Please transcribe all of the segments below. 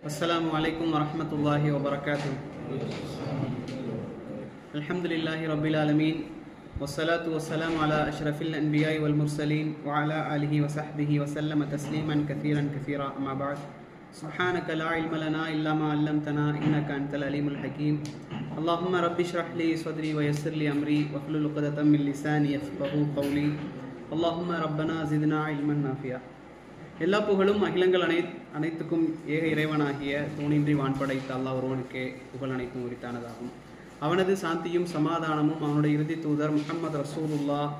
السلام عليكم ورحمة الله وبركاته. الحمد لله رب العالمين والصلاة والسلام على أشرف الأنبياء والمرسلين وعلى آله وصحبه وسلم تسليما كثيرا أما بعد. سبحانك لا علم لنا إلا ما علمتنا إنك أنت العليم الحكيم. اللهم رب اشرح لي صدري ويسر لي أمري واحلل عقدة من لساني يفقهوا قولي. اللهم ربنا زدنا علما نافعا. எல்லா புகழும் அகிலங்கள் அனைத்துக்கும் ஏக இறைவனாகிய தூணின்றி வான் படைத்த அல்லாஹ் ஒருவனுக்கே புகழ் அனைத்தும் உரித்தானதாகும். அவனது சாந்தியும் சமாதானமும் அவனுடைய இறுதி தூதர் முஹம்மது ரசூலுல்லாஹ்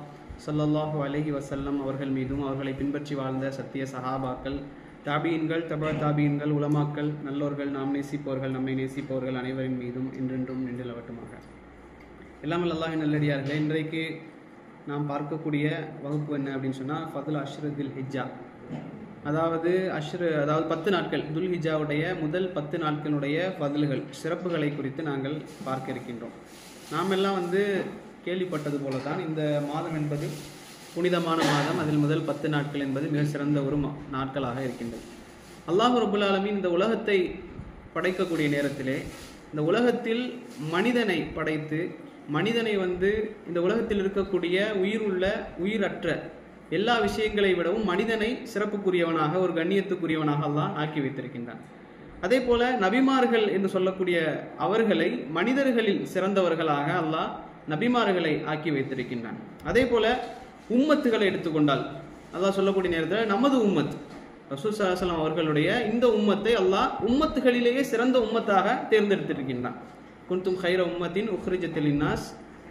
ஸல்லல்லாஹு அலைஹி வஸல்லம் அவர்கள் மீதும் அவர்களை பின்பற்றி வாழ்ந்த சத்திய சஹாபாக்கள், தாபீன்கள், தபா தாபீன்கள், உலமாக்கள், நல்லோர்கள், நாம் நேசிப்பவர்கள், நம்மை நேசிப்பவர்கள் அனைவரின் மீதும் என்றென்றும் நின்றலவட்டுமாக. எல்லாம் அல்லாஹ்வின் நல்லடியார்களே, இன்றைக்கு நாம் பார்க்கக்கூடிய வகுப்பு என்ன அப்படின்னு சொன்னால் ஃபதுல் அஷ்ரு தில் ஹிஜ்ஜா, அதாவது 10 நாட்கள் துல்ஹிஜாவுடைய முதல் 10 நாட்களுடைய ஃபதுல்கள், சிறப்புகளை குறித்து நாங்கள் பார்க்க இருக்கின்றோம். நாம் எல்லாம் கேள்விப்பட்டது போல தான் இந்த மாதம் என்பது புனிதமான மாதம். அதில் முதல் 10 நாட்கள் என்பது மிக சிறந்த ஒரு நாட்களாக இருக்கின்றது. அல்லாஹ் ரப்புல் ஆலமீன் இந்த உலகத்தை படைக்கக்கூடிய நேரத்திலே இந்த உலகத்தில் மனிதனை படைத்து மனிதனை இந்த உலகத்தில் இருக்கக்கூடிய உயிருள்ள உயிரற்ற எல்லா விஷயங்களை விடவும் மனிதனை சிறப்புக்குரியவனாக, ஒரு கண்ணியத்துக்குரியவனாக அல்லாஹ் ஆக்கி வைத்திருக்கின்றான். அதே போல நபிமார்கள் என்று சொல்லக்கூடிய அவர்களை மனிதர்களில் சிறந்தவர்களாக அல்லாஹ் நபிமார்களை ஆக்கி வைத்திருக்கின்றான். அதே போல உம்மத்துகளை எடுத்துக்கொண்டால் அல்லாஹ் சொல்லக்கூடிய நேரத்தில் நமது உம்மத் ரசூல் ஸல்லல்லாஹு அலைஹி வஸல்லம் அவர்களுடைய இந்த உம்மத்தை அல்லாஹ் உம்மத்துகளிலேயே சிறந்த உம்மத்தாக தேர்ந்தெடுத்திருக்கின்றான். குன்தும் கைர உம்மத்தின் உக்ரிஜத் லின்னாஸ்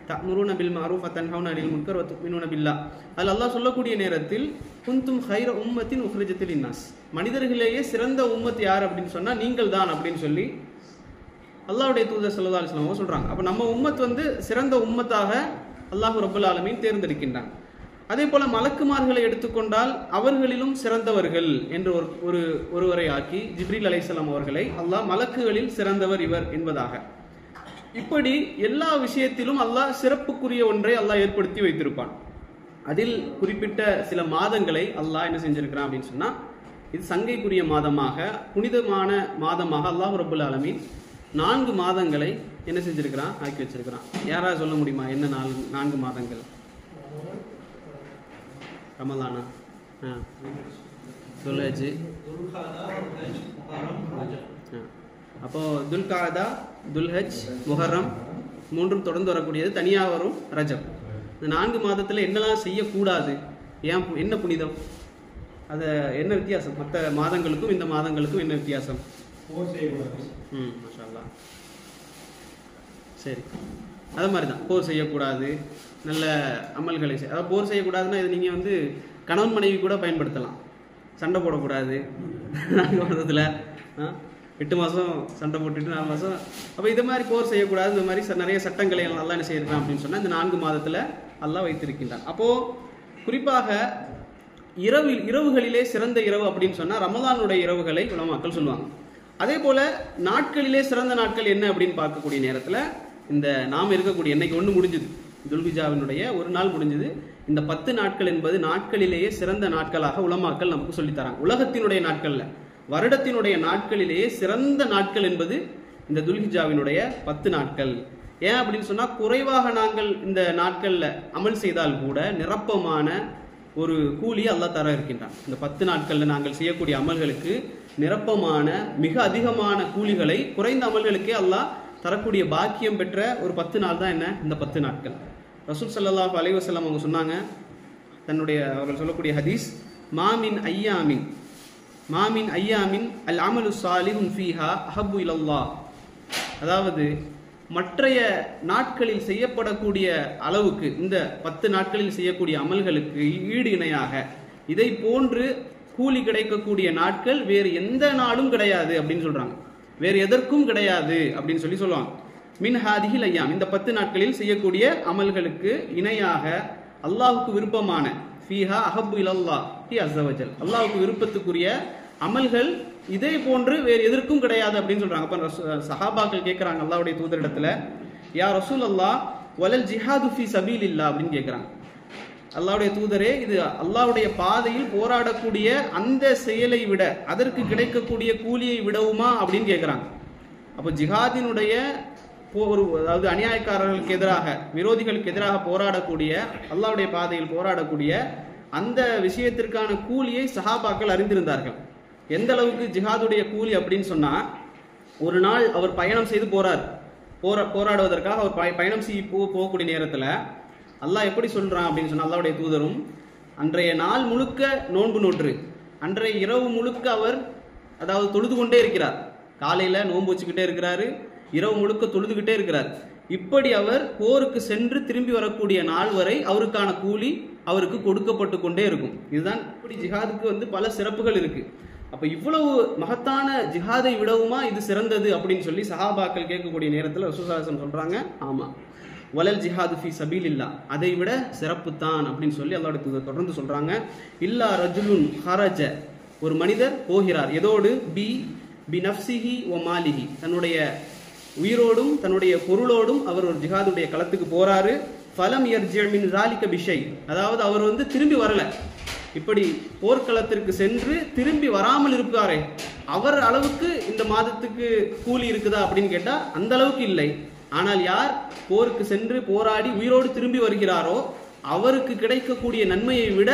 தஅமுருன பில் மஅரூஃப் வ தன்ஹவுன அனில் முன்கர் வ து'மினூன பில்லாஹ். அதில் அல்லாஹ் சொல்லக்கூடிய நேரத்தில் குன்தும் கைர உம்மத்தின் உக்ரிஜத் லின்னாஸ், மனிதர்களிலேயே சிறந்த உம்மத் யார் அப்படின்னு சொன்னால் நீங்கள் தான் அப்படின்னு சொல்லி அல்லாஹ்வுடைய தூதர் ஸல்லல்லாஹு அலைஹி வஸல்லம் சொல்றாங்க. அப்போ நம்ம உம்மத் சிறந்த உம்மத்தாக அல்லாஹ் ரப்புல் ஆலமீன் தேர்ந்தெடுக்கின்றான். அதே போல மலக்குமார்களை எடுத்துக்கொண்டால் அவர்களிலும் சிறந்தவர்கள் என்று ஒருவரை ஆக்கி ஜிப்ரீல் அலைஹிஸ்ஸலாம் அவர்களை அல்லாஹ் மலக்குகளில் சிறந்தவர் இவர் என்பதாக, இப்படி எல்லா விஷயத்திலும் அல்லாஹ் சிறப்புக்குரிய ஒன்றை அல்லாஹ் ஏற்படுத்தி வைத்திருப்பான். அதில் குறிப்பிட்ட சில மாதங்களை அல்லாஹ் என்ன செஞ்சிருக்கிறான் அப்படின்னு சொன்னா, இது சங்கைக்குரிய மாதமாக, புனிதமான மாதமாக அல்லாஹ் ரப்புல் ஆலமீன் 4 மாதங்களை என்ன செஞ்சிருக்கிறான், ஆக்கி வச்சிருக்கிறான். யாராவது சொல்ல முடியுமா என்ன 4 மாதங்கள்? ரமலானா, துல்ஹஜ், அப்போ துல்காதா, துல்ஹஜ், முஹர்ரம் மூன்றும் தொடர்ந்து வரக்கூடியது. தனியாக வரும் ரஜப். இந்த 4 மாதத்தில் என்னெல்லாம் செய்யக்கூடாது, ஏன் என்ன புனிதம், அது என்ன வித்தியாசம், மற்ற மாதங்களுக்கும் இந்த மாதங்களுக்கும் என்ன வித்தியாசம்? மாஷா அல்லாஹ். சரி, அது மாதிரி தான் போர் செய்யக்கூடாது, நல்ல அமல்களை அதாவது போர் செய்யக்கூடாதுன்னா இது நீங்கள் கணவன் மனைவி கூட பயன்படுத்தலாம். சண்டை போடக்கூடாது 4 மாதத்தில், 8 மாதம் சண்டை போட்டுட்டு 4 மாதம், அப்போ இது மாதிரி போர் செய்யக்கூடாது. இந்த மாதிரி நிறைய சட்டங்களை நல்லா என்ன செய்யலாம் அப்படின்னு சொன்னால் இந்த 4 மாதத்தில் அல்லாஹ் வைத்திருக்கின்றான். அப்போது குறிப்பாக இரவுகளிலே சிறந்த இரவு அப்படின்னு சொன்னால் ரமலானுடைய இரவுகளை உலமாக்கள் சொல்லுவாங்க. அதே போல நாட்களிலே சிறந்த நாட்கள் என்ன அப்படின்னு பார்க்கக்கூடிய நேரத்தில் இந்த நாம் இருக்கக்கூடிய இன்னைக்கு 1 முடிஞ்சுது, துல்ஹிஜாவினுடைய ஒரு நாள் முடிஞ்சது. இந்த 10 நாட்கள் என்பது நாட்களிலேயே சிறந்த நாட்களாக உலமாக்கள் நமக்கு சொல்லித்தராங்க. உலகத்தினுடைய நாட்கள்ல, வருடத்தினுடைய நாட்களிலேயே சிறந்த நாட்கள் என்பது இந்த துல்ஹிஜாவினுடைய 10 நாட்கள். ஏன் அப்படின்னு சொன்னா, குறைவாக நாங்கள் இந்த நாட்கள்ல அமல் செய்தால் கூட நிரப்பமான ஒரு கூலியை அல்லாஹ் தர இருக்கின்றான். இந்த 10 நாட்கள்ல நாங்கள் செய்யக்கூடிய அமல்களுக்கு நிரப்பமான மிக அதிகமான கூலிகளை குறைந்த அமல்களுக்கே அல்லாஹ் தரக்கூடிய பாக்கியம் பெற்ற ஒரு 10 நாள் தான் என்ன இந்த 10 நாட்கள். ரசூல் ஸல்லல்லாஹு அலைஹி வஸல்லம் அவங்க சொன்னாங்க, அவர்கள் சொல்லக்கூடிய ஹதீஸ், மாமின் ஐயாமின் அல் அமலு சாலிஹுன் ஃபீஹா அஹப்பு இலல்லாஹ். அதாவது மற்றைய நாட்களில் செய்யப்படக்கூடிய அளவுக்கு இந்த 10 நாட்களில் செய்யக்கூடிய அமல்களுக்கு ஈடு இணையாக இதை போன்று கூலி கிடைக்கக்கூடிய நாட்கள் வேறு எந்த நாளும் கிடையாது அப்படின்னு சொல்றாங்க. வேறு எதற்கும் கிடையாது அப்படின்னு சொல்லுவாங்க. மின் ஹாதிஹில் ஐயாம், இந்த 10 நாட்களில் செய்யக்கூடிய அமல்களுக்கு இணையாக அல்லாஹுக்கு விருப்பமான ஃபீஹா அஹப்பு இலல்லாஹ் அஸ்ஸ வஜல், அல்லாஹுக்கு விருப்பத்துக்குரிய அமல்கள் இதே போன்று வேறு எதற்கும் கிடையாது அப்படின்னு சொல்றாங்க. அப்ப சஹாபாக்கள் கேட்கிறாங்க அல்லாஹ்வுடைய தூதரிடத்துல, யா ரசூல் அல்லாஹ் வலல் ஜிஹாது ஃபீ சபீலில்லாஹ் அப்படின்னு கேட்கிறாங்க. அல்லாஹ்வுடைய தூதரே, இது அல்லாஹ்வுடைய பாதையில் போராடக்கூடிய அந்த செயலை விட அதற்கு கிடைக்கக்கூடிய கூலியை விடவுமா அப்படின்னு கேட்குறாங்க. அப்போ ஜிஹாதினுடைய அதாவது அநியாயக்காரர்களுக்கு எதிராக, விரோதிகளுக்கு எதிராக போராடக்கூடிய, அல்லாஹ்வுடைய பாதையில் போராடக்கூடிய அந்த விஷயத்திற்கான கூலியை சஹாபாக்கள் அறிந்திருந்தார்கள். எந்த அளவுக்கு ஜிஹாதுடைய கூலி அப்படின்னு சொன்னா, ஒரு நாள் அவர் பயணம் செய்து போராடுவதற்காக அவர் பயணம் செய்ய போகக்கூடிய நேரத்தில் அல்லாஹ் எப்படி சொல்றான் அப்படின்னு சொன்னா, அல்லாஹ்வுடைய தூதரும் அன்றைய நாள் முழுக்க நோன்பு நோற்று, அன்றைய இரவு முழுக்க அவர் அதாவது தொழுது கொண்டே இருக்கிறார். காலையில நோன்பு வச்சுக்கிட்டே இருக்கிறாரு, இரவு முழுக்க தொழுதுகிட்டே இருக்கிறார். இப்படி அவர் போருக்கு சென்று திரும்பி வரக்கூடிய நாள் வரை அவருக்கான கூலி அவருக்கு கொடுக்கப்பட்டு கொண்டே இருக்கும். இதுதான் இப்படி ஜிஹாதுக்கு பல சிறப்புகள் இருக்கு. அப்ப இவ்வளவு மகத்தான ஜிஹாதை விடவுமா இது சிறந்தது அப்படின்னு சொல்லி சஹாபாக்கள் கேட்கக்கூடிய நேரத்தில் ரசூலுல்லாஹி ஸல்லல்லாஹு அலைஹி வஸல்லம் சொல்றாங்க, ஆமா, வலல் ஜிஹாது ஃபீ சபீலில்லா, அதை விட சிறப்பு தான் அப்படின்னு சொல்லி அல்லாஹ்வுடைய தூதர் தொடர்ந்து சொல்றாங்க. இல்லா ரஜுலுன் ஹரஜ, ஒரு மனிதர் போகிறார், எதோடு, பி நஃப்ஸிஹி வ மாலிஹி, தன்னுடைய உயிரோடும் தன்னுடைய பொருளோடும் அவர் ஒரு ஜிஹாதுடைய களத்துக்கு போறாரு. ஃபலம் யர்ஜி மின் ஸாலிக பிஷை, அதாவது அவர் திரும்பி வரல. இப்படி போர்க்களத்திற்கு சென்று திரும்பி வராமல் இருப்பாரே, அவர் அளவுக்கு இந்த மாதத்துக்கு கூலி இருக்குதா அப்படின்னு கேட்டா அந்த அளவுக்கு இல்லை. ஆனால் யார் போருக்கு சென்று போராடி உயிரோடு திரும்பி வருகிறாரோ அவருக்கு கிடைக்கக்கூடிய நன்மையை விட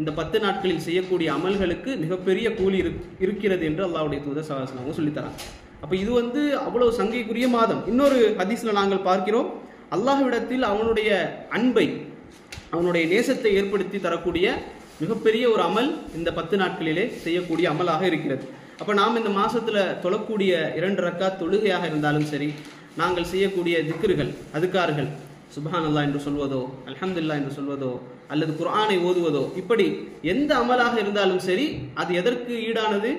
இந்த 10 நாட்களில் செய்யக்கூடிய அமல்களுக்கு மிகப்பெரிய கூலி இருக்கிறது என்று அல்லாஹ்வுடைய தூதர் ஸல்லல்லாஹு அலைஹி வஸல்லம் சொல்லித்தராங்க. அப்ப இது அவ்வளவு சங்கைக்குரிய மாதம். இன்னொரு ஹதீஸ்ல நாங்கள் பார்க்கிறோம், அல்லாஹ்விடத்தில் அவனுடைய அன்பை, அவனுடைய நேசத்தை ஏற்படுத்தி தரக்கூடிய மிகப்பெரிய ஒரு அமல் இந்த 10 நாட்களிலே செய்யக்கூடிய அமலாக இருக்கிறது. அப்ப நாம் இந்த மாசத்துல தொழக்கூடிய 2 ரக்காத் தொழுகையாக இருந்தாலும் சரி, நாங்கள் செய்யக்கூடிய திக்ருகள், அதுக்கார்கள், சுப்ஹானல்லாஹ் என்று சொல்வதோ, அல்ஹம்துலில்லாஹ் என்று சொல்வதோ, அல்லது குர்ஆனை ஓதுவதோ, இப்படி எந்த அமலாக இருந்தாலும் சரி, அது எதற்கு ஈடானது?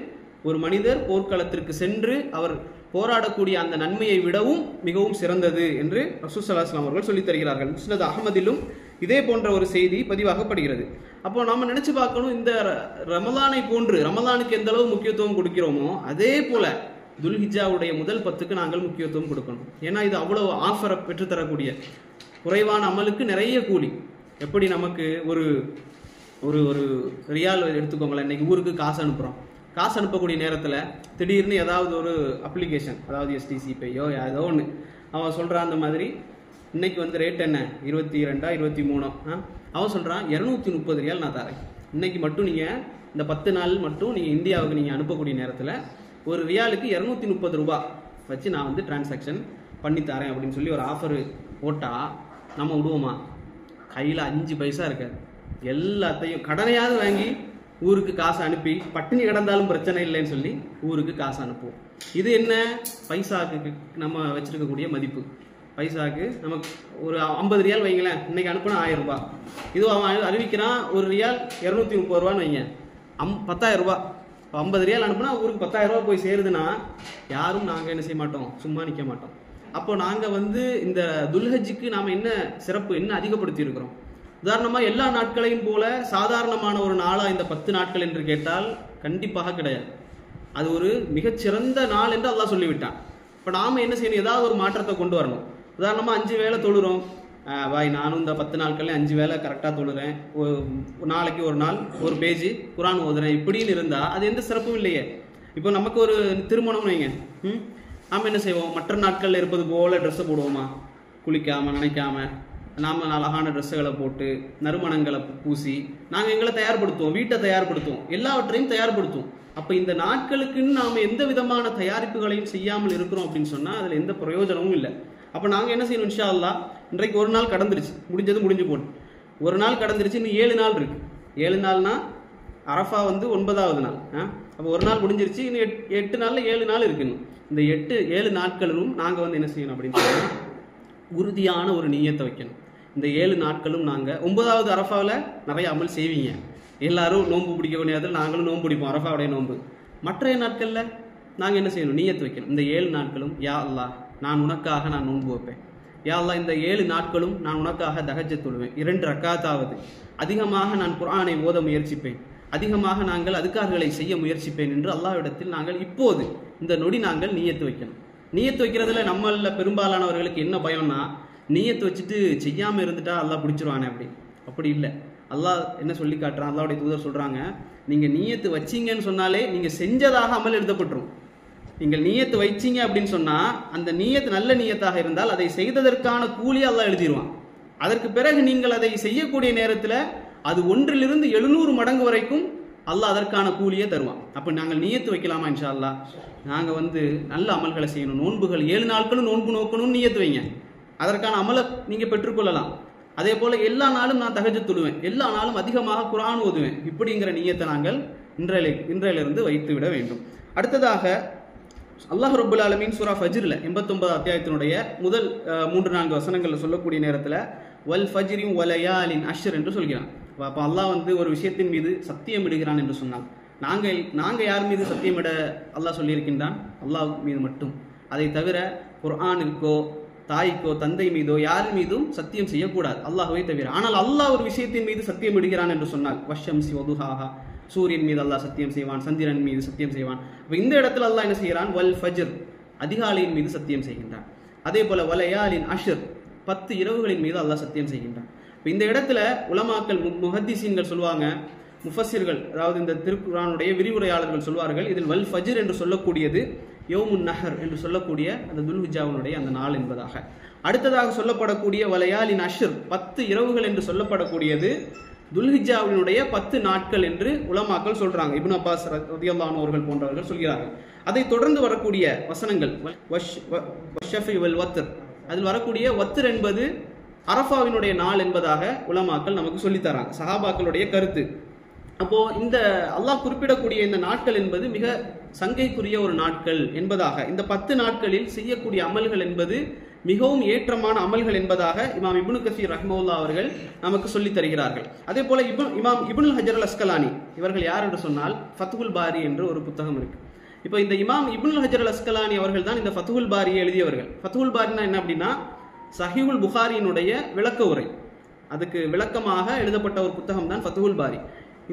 ஒரு மனிதர் போர்க்களத்திற்கு சென்று அவர் போராடக்கூடிய அந்த நன்மையை விடவும் மிகவும் சிறந்தது என்று ரசூல் ஸல்லல்லாஹு அலைஹி வஸல்லம் அவர்கள் சொல்லித் தருகிறார்கள். முஸ்னத் அஹ்மதிலும் இதே போன்ற ஒரு செய்தி பதிவாகப்படுகிறது. அப்போ நாம நினைச்சு பார்க்கணும், இந்த ரமலானை போன்று, ரமலானுக்கு எந்த அளவு முக்கியத்துவம் கொடுக்கிறோமோ அதே போல துல்ஹிஜ்ஜாவுடைய முதல் 10க்கு நாங்கள் முக்கியத்துவம் கொடுக்கணும். ஏன்னா இது அவ்வளவு ஆஃபரை பெற்றுத்தரக்கூடிய, குறைவான அமலுக்கு நிறைய கூலி. எப்படி நமக்கு ஒரு ஒரு ஒரு ரியால் எடுத்துக்கோங்களேன், இன்னைக்கு ஊருக்கு காசு அனுப்புகிறோம், காசு அனுப்பக்கூடிய நேரத்தில் திடீர்னு ஏதாவது ஒரு அப்ளிகேஷன், அதாவது எஸ்டிசி பேயோ ஏதோ ஒன்று அவன் சொல்கிறான், அந்த மாதிரி இன்னைக்கு ரேட் என்ன, 22 23, அவன் சொல்கிறான் 230 ரியால் நான் தரேன், இன்னைக்கு மட்டும் நீங்கள் இந்த 10 நாள் மட்டும் நீங்கள் இந்தியாவுக்கு நீங்கள் அனுப்பக்கூடிய நேரத்தில் ஒரு ரியாலுக்கு 230 ரூபா வச்சு நான் டிரான்சாக்ஷன் பண்ணி தரேன் அப்படின்னு சொல்லி ஒரு ஆஃபர் போட்டால் நம்ம விடுவோமா? கையில் 5 பைசா இருக்காது, எல்லாத்தையும் கடனையாவது வாங்கி ஊருக்கு காசு அனுப்பி பட்டினி கிடந்தாலும் பிரச்சனை இல்லைன்னு சொல்லி ஊருக்கு காசு அனுப்புவோம். இது என்ன? பைசாக்கு நம்ம வச்சிருக்கக்கூடிய மதிப்பு. பைசாக்கு நமக்கு ஒரு 50 ரியால் வைங்களேன், இன்னைக்கு அனுப்புனா 1000 ரூபாய். இது அவன் அறிவிக்கிறான் ஒரு ரியால் 230 ரூபான்னு வைங்க, 10,000 ரூபாய். 50 ரியால் அனுப்புனா ஊருக்கு 10,000 ரூபாய் போய் சேருதுன்னா யாரும் நாங்கள் என்ன செய்ய மாட்டோம், சும்மா நிற்க மாட்டோம். அப்போ நாங்கள் இந்த துல்ஹஜ்ஜுக்கு நாம் என்ன சிறப்பு, என்ன அதிகப்படுத்தி இருக்கிறோம்? உதாரணமாக எல்லா நாட்களையும் போல சாதாரணமான ஒரு நாளாக இந்த 10 நாட்கள் என்று கேட்டால் கண்டிப்பாக கிடையாது. அது ஒரு மிகச்சிறந்த நாள் என்று அல்லாஹ் சொல்லிவிட்டான். இப்போ நாம் என்ன செய்யணும்? ஏதாவது ஒரு மாற்றத்தை கொண்டு வரணும். உதாரணமாக 5 வேளை தொழுறோம், வாய் நானும் இந்த 10 நாட்கள்ல 5 வேளை கரெக்டாக தொழுறேன், நாளைக்கு ஒரு நாள் ஒரு பேஜ் குர்ஆன் ஓதுறேன், இப்படின்னு இருந்தால் அது எந்த சிறப்பும் இல்லையே. இப்போ நமக்கு ஒரு திருமணம் வைங்க, நாம் என்ன செய்வோம்? மற்ற நாட்களில் இருப்பது போல ட்ரெஸ்ஸை போடுவோமா? குளிக்காமல் நினைக்காமல் நாம் அழகான ட்ரெஸ்ஸுகளை போட்டு நறுமணங்களை பூசி நாங்கள் எங்களை தயார்படுத்துவோம், வீட்டை தயார்படுத்துவோம், எல்லாவற்றையும் தயார்படுத்துவோம். அப்போ இந்த நாட்களுக்குன்னு நாம் எந்த விதமான தயாரிப்புகளையும் செய்யாமல் இருக்கிறோம் அப்படின்னு சொன்னால் அதில் எந்த பிரயோஜனமும் இல்லை. அப்போ நாங்கள் என்ன செய்யணும்? இன்ஷா அல்லாஹ் இன்றைக்கு ஒரு நாள் கடந்துருச்சு, முடிஞ்சு போட்டு ஒரு நாள் கடந்துருச்சு, இன்னும் 7 நாள் இருக்கு. 7 நாள்னா அரஃபா 9வது நாள். அப்போ ஒரு நாள் முடிஞ்சிருச்சு, இன்னும் 8 நாளில் 7 நாள் இருக்குன்னு. இந்த 7 நாட்களும் நாங்கள் என்ன செய்யணும் அப்படின்னு சொன்னால் உறுதியான ஒரு நியத்தை வைக்கணும். இந்த 7 நாட்களும் நாங்கள் 9வது அரஃபாவில் நிறைய அமல் செய்வீங்க, எல்லாரும் நோன்பு பிடிக்கக்கூடிய நேரத்தில் நாங்களும் நோன்பு பிடிப்போம், அரஃபாவுடைய நோன்பு. மற்ற நாட்களில் நாங்கள் என்ன செய்யணும்? நியத்து வைக்கணும். இந்த 7 நாட்களும் யா அல்லாஹ் நான் உனக்காக நான் நோன்பு வைப்பேன், யா அல்லாஹ் இந்த 7 நாட்களும் நான் உனக்காக தஹஜ்ஜத் தொழுவேன், 2 ரக்காத்தாவது, அதிகமாக நான் குர்ஆனை ஓத முயற்சிப்பேன், அதிகமாக நாங்கள் அதுக்கார்களை செய்ய முயற்சிப்பேன் என்று அல்லாஹ்விடத்தில் நாங்கள் இப்போது இந்த நொடி நாங்கள் நியத்து வைக்கணும். நியத்து வைக்கிறதுல நம்மள பெரும்பாலானவர்களுக்கு என்ன பயம்னா, நியத்து வச்சுட்டு செய்யாமல் இருந்துட்டா அல்லாஹ் பிடிச்சிருவானே அப்படி இல்லை. அல்லாஹ் என்ன சொல்லி காட்டுறான், அல்லாஹ்வுடைய தூதர் சொல்றாங்க, நீங்க நியத்து வச்சீங்கன்னு சொன்னாலே நீங்க செஞ்சதாக அமல் எழுதப்பட்டுரும். நீங்கள் நியத்து வைச்சீங்க அப்படின்னு சொன்னா அந்த நியத்து நல்ல நியத்தாக இருந்தால் அதை செய்ததற்கான கூலி அல்லாஹ் எழுதிடுவான். அதற்கு பிறகு நீங்கள் அதை செய்யக்கூடிய நேரத்தில் அது 1 to 700 மடங்கு வரைக்கும் அல்லாஹ் அதற்கான கூலியை தருவான். அப்போ நாங்கள் நியத்து வைக்கலாமா? இன்ஷா அல்லாஹ் நாங்கள் நல்ல அமல்களை செய்யணும். நோன்புகள் 7 நாட்களும் நோன்பு நோக்கணும்னு நியத்து வைங்க, அதற்கான அமலை நீங்கள் பெற்றுக்கொள்ளலாம். அதே போல் எல்லா நாளும் நான் தஹஜ்ஜுத் தொழுவேன், எல்லா நாளும் அதிகமாக குர்ஆன் ஓதுவேன், இப்படிங்கிற நியத்தை நாங்கள் இன்றையிலிருந்து வைத்து விட வேண்டும். அடுத்ததாக அல்லாஹ் ரப்புல் ஆலமீன் சூரா ஃபஜ்ரில் 89 அத்தியாயத்தினுடைய முதல் 3-4 வசனங்களில் சொல்லக்கூடிய நேரத்தில் வல் ஃபஜ்ரி வலயாலின் அஷ்ர் என்று சொல்கிறான். அப்போ அல்லாஹ் ஒரு விஷயத்தின் மீது சத்தியம் இடுகிறான் என்று சொன்னால் நாங்கள் யார் மீது சத்தியமிட அல்லாஹ் சொல்லியிருக்கின்றான்? அல்லாஹ் மீது மட்டும். அதை தவிர குர்ஆனுக்கோ தாய்க்கோ தந்தை மீதோ யார் மீதும் சத்தியம் செய்யக்கூடாது, அல்லாஹ்வை தவிர. ஆனால் அல்லாஹ் ஒரு விஷயத்தின் மீது சத்தியம் இடுகிறான் என்று சொன்னால் வஷம்சி வதுஹாஹா, சூரியன் மீது அல்லாஹ் சத்தியம் செய்வான், சந்திரன் மீது சத்தியம் செய்வான். அப்போ இந்த இடத்துல அல்லாஹ் என்ன செய்கிறான்? வல் ஃபஜ்ர், அதிகாலையின் மீது சத்தியம் செய்கின்றான். அதே போல வலயாலின் அஷ்ர், 10 இரவுகளின் மீது அல்லாஹ் சத்தியம் செய்கின்றான். இப்போ இந்த இடத்துல உலமாக்கள் முஹத்திஸீன்கள் சொல்லுவாங்க, முஃபஸ்ஸிர்கள் அதாவது இந்த திருக்குர்ஆனுடைய விரிவுரையாளர்கள் சொல்வார்கள், இதில் வல் ஃபஜ்ர் என்று சொல்லக்கூடியது யௌமுன் நஹர் என்று சொல்லக்கூடிய அந்த துல்ஹிஜ்ஜாவினுடைய அந்த நாள் என்பதாக. அடுத்ததாக சொல்லப்படக்கூடிய வலயாலின் அஷ்ர், 10 இரவுகள் என்று சொல்லப்படக்கூடியது துல்ஹிஜ்ஜாவினுடைய 10 நாட்கள் என்று உலமாக்கள் சொல்றாங்க. இப்னு அப்பாஸ் ரலியல்லாஹு அன்ஹு அவர்கள் போன்றவர்கள் சொல்கிறார்கள். அதை தொடர்ந்து வரக்கூடிய வசனங்கள் வஷ்ஷஃபி வல் வத்ர், அதில் வரக்கூடிய வத்ர் என்பது அரஃபாவினுடைய நாள் என்பதாக உலமாக்கள் நமக்கு சொல்லித்தராங்க, சஹாபாக்களுடைய கருத்து. அப்போ இந்த அல்லாஹ் குறிப்பிடக்கூடிய இந்த நாட்கள் என்பது மிக சங்கைக்குரிய ஒரு நாட்கள் என்பதாக, இந்த 10 நாட்களில் செய்யக்கூடிய அமல்கள் என்பது மிகவும் ஏற்றமான அமல்கள் என்பதாக இமாம் இப்னு கஸீர் ரஹ்மத்துல்லாஹி அவர்கள் நமக்கு சொல்லித் தருகிறார்கள். அதே போல இமாம் இப்னுல் ஹஜர் அல் அஸ்கலானி இவர்கள் யார் என்று சொன்னால் ஃபத்ஹுல் பாரி என்று ஒரு புத்தகம் இருக்கு. இப்போ இந்த இமாம் இப்னுல் ஹஜர் அல் அஸ்கலானி அவர்கள் தான் இந்த ஃபத்ஹுல் பாரியை எழுதியவர்கள். ஃபத்ஹுல் பாரினா என்ன அப்படின்னா சஹீஹுல் புகாரியினுடைய விளக்க உரை, அதுக்கு விளக்கமாக எழுதப்பட்ட ஒரு புத்தகம் தான் ஃபத்ஹுல் பாரி.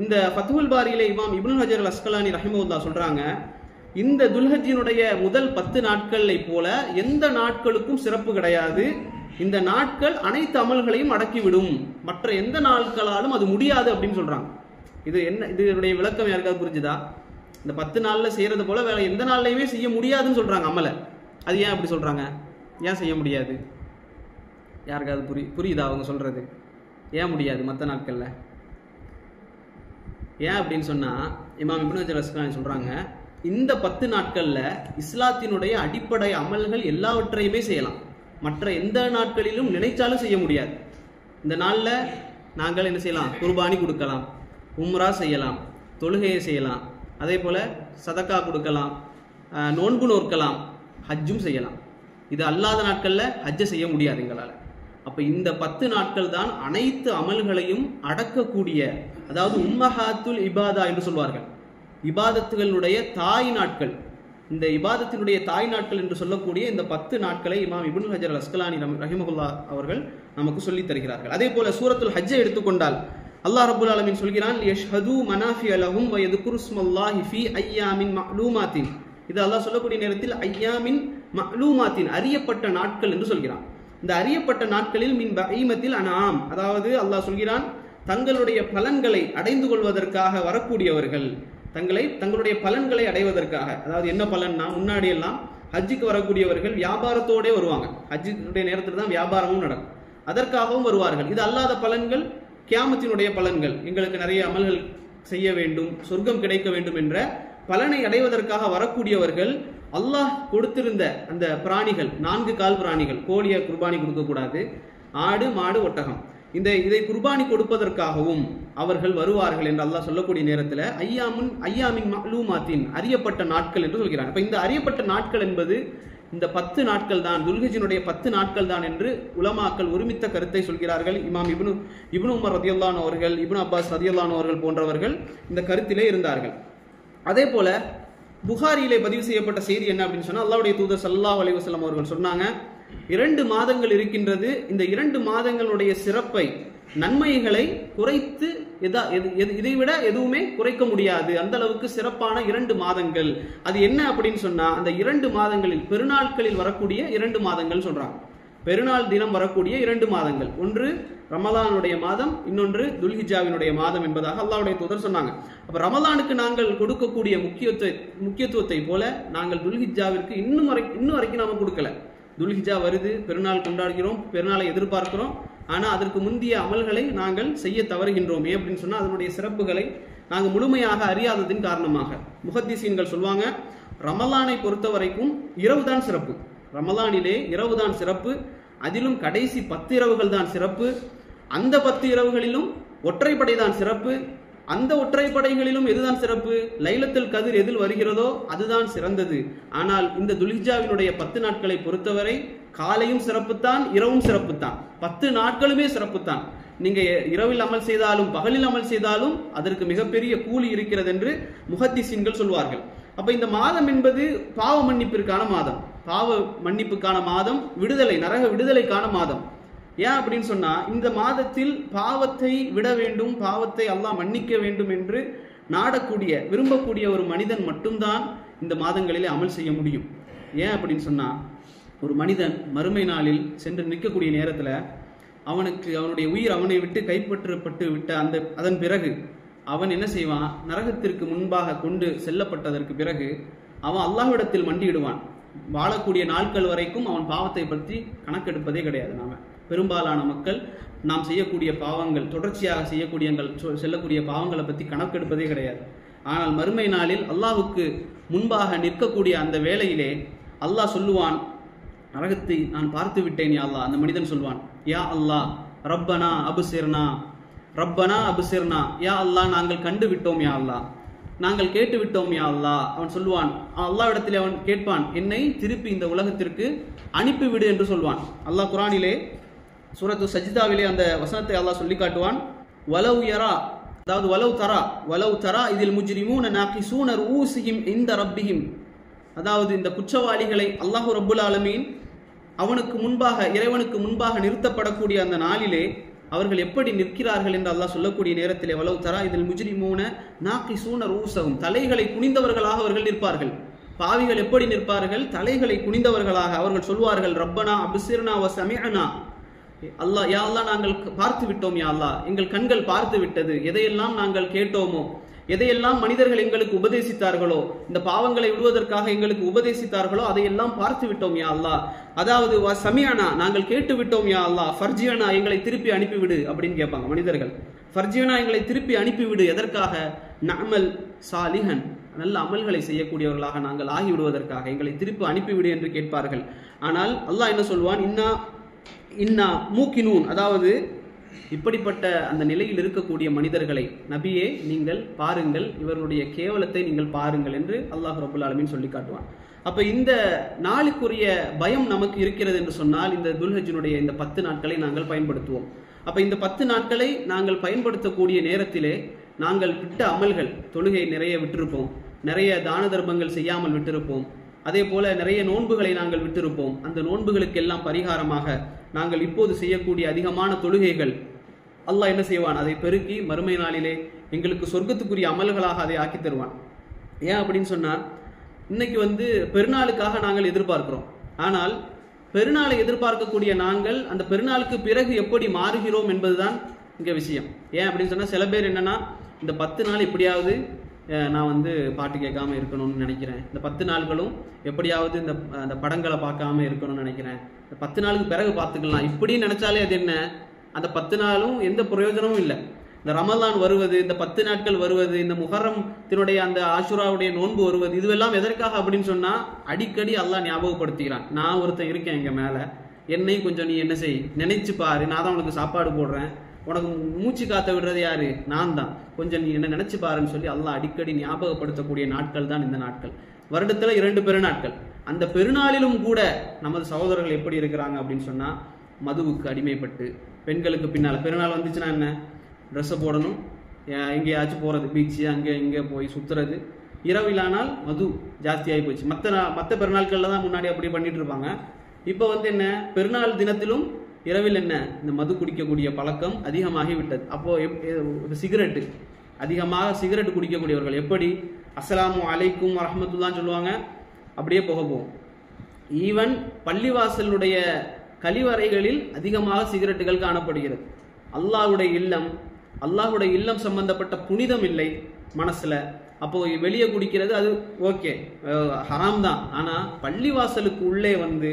இந்த ஃபத்ஹுல் பாரியிலே இமாம் இப்னுல் ஹஜர் அல் அஸ்கலானி ரஹிமஹுல்லாஹ் சொல்றாங்க, இந்த துல்ஹஜ்ஜினுடைய முதல் 10 நாட்களை போல எந்த நாட்களுக்கும் சிறப்பு கிடையாது. இந்த நாட்கள் அனைத்து அமல்களையும் அடக்கிவிடும், மற்ற எந்த நாட்களாலும் அது முடியாது அப்படின்னு சொல்றாங்க. இது என்ன, இதனுடைய விளக்கம் யாருக்காவது புரிஞ்சுதா? இந்த 10 நாள்ல செய்யறது போல வேற எந்த நாள்லையுமே செய்ய முடியாதுன்னு சொல்றாங்க அமலை. அது ஏன் அப்படி சொல்றாங்க? ஏன் செய்ய முடியாது? யாருக்காவது புரியுதா அவங்க சொல்றது? ஏன் முடியாது மற்ற நாட்கள்ல? ஏன் அப்படின்னு சொன்னா இமாம் இப்னு ஹஜர் அஸ்கலானி சொல்றாங்க, இந்த 10 நாட்கள்ல இஸ்லாத்தினுடைய அடிப்படை அமல்கள் எல்லாவற்றையுமே செய்யலாம், மற்ற எந்த நாட்களிலும் நினைச்சாலும் செய்ய முடியாது. இந்த நாள்ல நாங்கள் என்ன செய்யலாம்? குர்பானி கொடுக்கலாம், உம்ரா செய்யலாம், தொழுகையை செய்யலாம், அதே போல சதக்கா கொடுக்கலாம், நோன்பு நோக்கலாம், ஹஜ்ஜும் செய்யலாம். இது அல்லாத நாட்கள்ல ஹஜ்ஜை செய்ய முடியாது எங்களால். அப்ப இந்த 10 நாட்கள் தான் அனைத்து அமல்களையும் அடக்கக்கூடிய, அதாவது உம்மஹாத்துல் இபாதா என்று சொல்வார்கள், இபாதத்துகளுடைய தாய் நாட்கள். இந்த இபாதத்தினுடைய தாய் நாட்கள் என்று சொல்லக்கூடிய இந்த 10 நாட்களை இமாம் இப்னுல் ஹஜர் அல் அஸ்கலானி ரஹிமஹுல்லாஹ் அவர்கள் நமக்கு சொல்லித் தருகிறார்கள். அதே போல சூரத்துல் ஹஜ்ஜை எடுத்துக்கொண்டால் அல்லாஹ் ரப்புல் ஆலமீன் சொல்கிறான், யஷ்ஹது மனாஃபிஅ லஹும் வ யذ்குரு ஸ்மல்லாஹி ஃபீ அய்யாமின் மஅலூமாத்தின். இது அல்லாஹ் சொல்லக்கூடிய நேரத்தில் ஐயாமின் மஅலூமாத்தின், அறியப்பட்ட நாட்கள் என்று சொல்கிறான். இந்த அறியப்பட்ட நாட்களில் மின் பஹீமத்தில் அன்ஆம், அதாவது அல்லாஹ் சொல்கிறான் தங்களுடைய பலன்களை அடைந்து கொள்வதற்காக வரக்கூடியவர்கள், தங்களுடைய பலன்களை அடைவதற்காக, அதாவது என்ன பலன்னா, முன்னாடி எல்லாம் ஹஜ்ஜுக்கு வரக்கூடியவர்கள் வியாபாரத்தோடே வருவாங்க, ஹஜ்ஜுடைய நேரத்தில் தான் வியாபாரமும் நடக்கும், அதற்காகவும் வருவார்கள். இது அல்லாத பலன்கள் கியாமத்தினுடைய பலன்கள், எங்களுக்கு நிறைய அமல்கள் செய்ய வேண்டும், சொர்க்கம் கிடைக்க வேண்டும் என்ற பலனை அடைவதற்காக வரக்கூடியவர்கள் அல்லாஹ் கொடுத்திருந்த அந்த பிராணிகள், 4 கால் பிராணிகள், கோழியை குர்பானி கொடுக்கக்கூடாது, ஆடு மாடு ஒட்டகம், இதை குர்பானி கொடுப்பதற்காகவும் அவர்கள் வருவார்கள் என்று அல்லாஹ் சொல்லக்கூடிய நேரத்தில் ஐயாமின் மஅலூமாத்தின், அறியப்பட்ட நாட்கள் என்று சொல்கிறார். அப்ப இந்த அறியப்பட்ட நாட்கள் என்பது இந்த 10 நாட்கள் தான், துல்ஹிஜ்ஜினுடைய 10 நாட்கள் தான் என்று உலமாக்கள் ஒருமித்த கருத்தை சொல்கிறார்கள். இமாம் இப்னு உமர் ரலியல்லாஹு அன்ஹு அவர்கள், இப்னு அப்பாஸ் ரலியல்லாஹு அன்ஹு அவர்கள் போன்றவர்கள் இந்த கருத்திலே இருந்தார்கள். அதே போல புகாரியிலே பதிவு செய்யப்பட்ட செய்தி என்ன அப்படின்னு சொன்னா, அல்லாஹ்வுடைய தூதர் ஸல்லல்லாஹு அலைஹி வஸல்லம் அவர்கள் சொன்னாங்க, 2 மாதங்கள் இருக்கின்றது, இந்த 2 மாதங்களுடைய சிறப்பை, நன்மைகளை குறைத்து இதைவிட எதுவுமே குறைக்க முடியாது, அந்த அளவுக்கு சிறப்பான 2 மாதங்கள். அது என்ன அப்படின்னு சொன்னா, அந்த 2 மாதங்களில் பெருநாட்களில் வரக்கூடிய 2 மாதங்கள் சொல்றாங்க. பெருநாள் தினம் வரக்கூடிய 2 மாதங்கள், ஒன்று ரமலானுடைய மாதம், இன்னொன்று துல்ஹிஜாவினுடைய மாதம் என்பதாக அல்லாஹ்வுடைய தூதர் சொன்னாங்க. அப்ப ரமலானுக்கு நாங்கள் கொடுக்கக்கூடிய முக்கியத்துவத்தை போல நாங்கள் துல்ஹிஜாவிற்கு இன்னும் வரைக்கும் நாம கொடுக்கல. துல்ஹிஜா வருது, பெருநாள் கொண்டாடுகிறோம், பெருநாளை எதிர்பார்க்கிறோம். ஆனா அதற்கு முந்தைய அமல்களை நாங்கள் செய்ய தவறுகின்றோமே அப்படின்னு சொன்னா அதனுடைய சிறப்புகளை நாங்கள் முழுமையாக அறியாததின் காரணமாக முஹத்திஸீன்கள் சொல்வாங்க, ரமலானை பொறுத்த வரைக்கும் இரவு தான் சிறப்பு. ரமலானிலே இரவு தான் சிறப்பு, அதிலும் கடைசி 10 இரவுகள் தான் சிறப்பு. அந்த 10 இரவுகளிலும் ஒற்றைப்படை தான் சிறப்பு. அந்த ஒற்றைப்படைகளிலும் எதுதான் சிறப்பு? லைலத்துல் கதிர் எதில் வருகிறதோ அதுதான் சிறந்தது. ஆனால் இந்த துல்ஹிஜாவினுடைய 10 நாட்களை பொறுத்தவரை காலையும் சிறப்புத்தான், இரவும் சிறப்புத்தான், 10 நாட்களுமே சிறப்புத்தான். நீங்க இரவில் அமல் செய்தாலும் பகலில் அமல் செய்தாலும் அதற்கு மிகப்பெரிய கூலி இருக்கிறது என்று முஹத்திஸீன்கள் சொல்வார்கள். அப்ப இந்த மாதம் என்பது பாவ மன்னிப்பிற்கான மாதம், பாவ மன்னிப்புக்கான மாதம், விடுதலை, நரக விடுதலைக்கான மாதம். ஏன் அப்படின்னு சொன்னா இந்த மாதத்தில் பாவத்தை விட வேண்டும், பாவத்தை அல்லாஹ் மன்னிக்க வேண்டும் என்று நாடக்கூடிய விரும்பக்கூடிய ஒரு மனிதன் மட்டும்தான் இந்த மாதங்களிலே அமல் செய்ய முடியும். ஏன் அப்படின்னு சொன்னா ஒரு மனிதன் மறுமை நாளில் சென்று நிற்கக்கூடிய நேரத்துல அவனுடைய உயிர் அவனை விட்டு கைப்பற்றப்பட்டு விட்ட அதன் பிறகு அவன் என்ன செய்வான்? நரகத்திற்கு முன்பாக கொண்டு செல்லப்பட்டதற்கு பிறகு அவன் அல்லாஹ்விடத்தில் மண்டியிடுவான். வாழக்கூடிய நாட்கள் வரைக்கும் அவன் பாவத்தை பற்றி கணக்கெடுப்பதே கிடையாது. நாம பெரும்பாலான மக்கள் நாம் செய்யக்கூடிய பாவங்கள், தொடர்ச்சியாக செல்லக்கூடிய பாவங்களை பற்றி கணக்கெடுப்பதே கிடையாது. ஆனால் மறுமை நாளில் அல்லாஹ்வுக்கு முன்பாக நிற்கக்கூடிய அந்த வேளையிலே அல்லாஹ் சொல்லுவான், நரகத்தை நான் பார்த்து விட்டேன் யா அல்லாஹ். அந்த மனிதன் சொல்வான், யா அல்லாஹ் ரப்பனா அபுசிர்னா, ரப்பனா அபுசிர்னா, யா அல்லாஹ் நாங்கள் கண்டு விட்டோம் யா அல்லாஹ், நாங்கள் கேட்டு விட்டோம் யா அல்லாஹ். அவன் சொல்லுவான், அல்லாஹ்விடத்திலே அவன் கேட்பான், என்னை திருப்பி இந்த உலகத்திற்கு அனுப்பிவிடு என்று சொல்வான். அல்லாஹ் குர்ஆனிலே சூரத்து சஜ்தாவிலே அந்த வசனத்தை அல்லாஹ் சொல்லி காட்டுவான், வலவ் யரா, அதாவது வலவ் தரா இதில் முஜ்ரிமூன நாகிசூன ரூஸிஹிம் இன்த ரப்பிஹிம், அதாவது இந்த குற்றவாளிகளை அல்லாஹ் ரப்புல் ஆலமீன் அவனுக்கு முன்பாக, இறைவனுக்கு முன்பாக நிறுத்தப்படக்கூடிய அந்த நாளிலே அவர்கள் எப்படி நிற்கிறார்கள் என்று அல்லாஹ் சொல்லக்கூடிய நேரத்திலே வலவ் தரா இதில் முஜ்ரிமூன நாகிசூன ரூஸஹும், தலைகளை குனிந்தவர்களாக அவர்கள் நிற்பார்கள். பாவிகள் எப்படி நிற்பார்கள்? தலைகளை குனிந்தவர்களாக. அவர்கள் சொல்வார்கள், ரப்பனா அப்சிர்னா வ சமிஅனா, அல்லாஹ் யா அல்லாஹ் நாங்கள் பார்த்து விட்டோம் யா அல்லாஹ், எங்கள் கண்கள் பார்த்து விட்டது, எதையெல்லாம் நாங்கள் கேட்டோமோ, எதையெல்லாம் மனிதர்கள் எங்களுக்கு உபதேசித்தார்களோ, இந்த பாவங்களை விடுவதற்காக எங்களுக்கு உபதேசித்தார்களோ அதையெல்லாம் பார்த்து விட்டோம் யா அல்லாஹ். அதாவது வ சமிஅனா, நாங்கள் கேட்டு விட்டோம் யா அல்லாஹ், ஃபர்ஜியனா எங்களை திருப்பி அனுப்பிவிடு அப்படின்னு கேட்பாங்க மனிதர்கள். ஃபர்ஜியனா எங்களை திருப்பி அனுப்பிவிடு, எதற்காக? நஅமல் சாலிஹன், நல்ல அமல்களை செய்யக்கூடியவர்களாக நாங்கள் ஆகிவிடுவதற்காக எங்களை திருப்பி அனுப்பிவிடு என்று கேட்பார்கள். ஆனால் அல்லாஹ் என்ன சொல்வான், இன்னா மூக்கினூன், அதாவது இப்படிப்பட்ட அந்த நிலையில் இருக்கக்கூடிய மனிதர்களை நபியே நீங்கள் பாருங்கள், இவர்களுடைய கேவலத்தை நீங்கள் பாருங்கள் என்று அல்லாஹ் ரப்புல் ஆலமீன் சொல்லி காட்டுவான். அப்ப இந்த நாளுக்குரிய பயம் நமக்கு இருக்கிறது என்று சொன்னால் இந்த துல்ஹஜ்ஜினுடைய இந்த 10 நாட்களை நாங்கள் பயன்படுத்துவோம். அப்ப இந்த 10 நாட்களை நாங்கள் பயன்படுத்தக்கூடிய நேரத்திலே நாங்கள் விட்ட அமல்கள், தொழுகை நிறைய விட்டிருப்போம், நிறைய தான தர்மங்கள் செய்யாமல் விட்டிருப்போம், அதே போல நிறைய நோன்புகளை நாங்கள் விட்டிருப்போம். அந்த நோன்புகளுக்கெல்லாம் பரிகாரமாக நாங்கள் இப்போது செய்யக்கூடிய அதிகமான தொழுகைகள் அல்லாஹ் என்ன செய்வான்? அதை பெருக்கி மறுமை நாளிலே எங்களுக்கு சொர்க்கத்துக்குரிய அமல்களாக அதை ஆக்கி தருவான். ஏன் அப்படின்னு சொன்னால் இன்னைக்கு பெருநாளுக்காக நாங்கள் எதிர்பார்க்கிறோம். ஆனால் பெருநாளை எதிர்பார்க்கக்கூடிய நாங்கள் அந்த பெருநாளுக்கு பிறகு எப்படி மாறுகிறோம் என்பதுதான் இங்க விஷயம். ஏன் அப்படின்னு சொன்னா சில பேர் என்னன்னா, இந்த 10 நாள் எப்படியாவது நான் பாட்டு கேட்காம இருக்கணும்னு நினைக்கிறேன், இந்த 10 நாள்களும் எப்படியாவது இந்த படங்களை பார்க்காம இருக்கணும்னு நினைக்கிறேன், இந்த 10 நாளுக்கு பிறகு பார்த்துக்கலாம் இப்படின்னு நினைச்சாலே அது என்ன, அந்த 10 நாளும் எந்த பிரயோஜனமும் இல்லை. இந்த ரமலான் வருவது, இந்த 10 நாட்கள் வருவது, இந்த முஹர்ரத்தினுடைய அந்த ஆஷுராவுடைய நோன்பு வருவது, இதுவெல்லாம் எதற்காக அப்படின்னு சொன்னா அடிக்கடி அல்லாஹ் ஞாபகப்படுத்துகிறான், நான் ஒருத்தன் இருக்கேன் எங்க மேல, என்னை கொஞ்சம் நீ என்ன செய், நினைச்சு பாரு, நான் தான் உனக்கு சாப்பாடு போடுறேன், உனக்கு மூச்சு காத்த விடுறது யாரு, நான் தான், கொஞ்சம் நீ என்ன நினைச்சு பாருன்னு சொல்லி அல்லாஹ் அடிக்கடி ஞாபகப்படுத்தக்கூடிய நாட்கள் தான் இந்த நாட்கள். வருடத்துல 2 பெருநாட்கள். அந்த பெருநாளிலும் கூட நமது சகோதரர்கள் எப்படி இருக்கிறாங்க அப்படின்னு சொன்னா, மதுவுக்கு அடிமைப்பட்டு, பெண்களுக்கு பின்னால பெருநாள் வந்துச்சுன்னா என்ன, ட்ரெஸ்ஸை போடணும், எங்கேயாச்சும் போறது, பீச்சு அங்கே இங்கே போய் சுத்துறது, இரவிலானால் மது ஜாஸ்தியாகி போச்சு. மற்ற பெருநாட்கள்ல தான் முன்னாடி அப்படி பண்ணிட்டு இருப்பாங்க. இப்போ என்ன, பெருநாள் தினத்திலும் இரவில் என்ன, இந்த மது குடிக்கக்கூடிய பழக்கம் அதிகமாகி விட்டது. அப்போ சிகரெட்டு, அதிகமாக சிகரெட் குடிக்கக்கூடியவர்கள் எப்படி அஸ்ஸலாமு அலைக்கும் வரஹ்மத்துல்லாஹ்னு சொல்லுவாங்க, அப்படியே போக போகும். ஈவன் பள்ளிவாசலுடைய கழிவறைகளில் அதிகமாக சிகரெட்டுகள் காணப்படுகிறது. அல்லாஹ்வுடைய இல்லம் சம்பந்தப்பட்ட புனிதம் இல்லை மனசுல. அப்போ வெளியே குடிக்கிறது அது ஓகே, ஹராம் தான். ஆனா பள்ளிவாசலுக்கு உள்ளே வந்து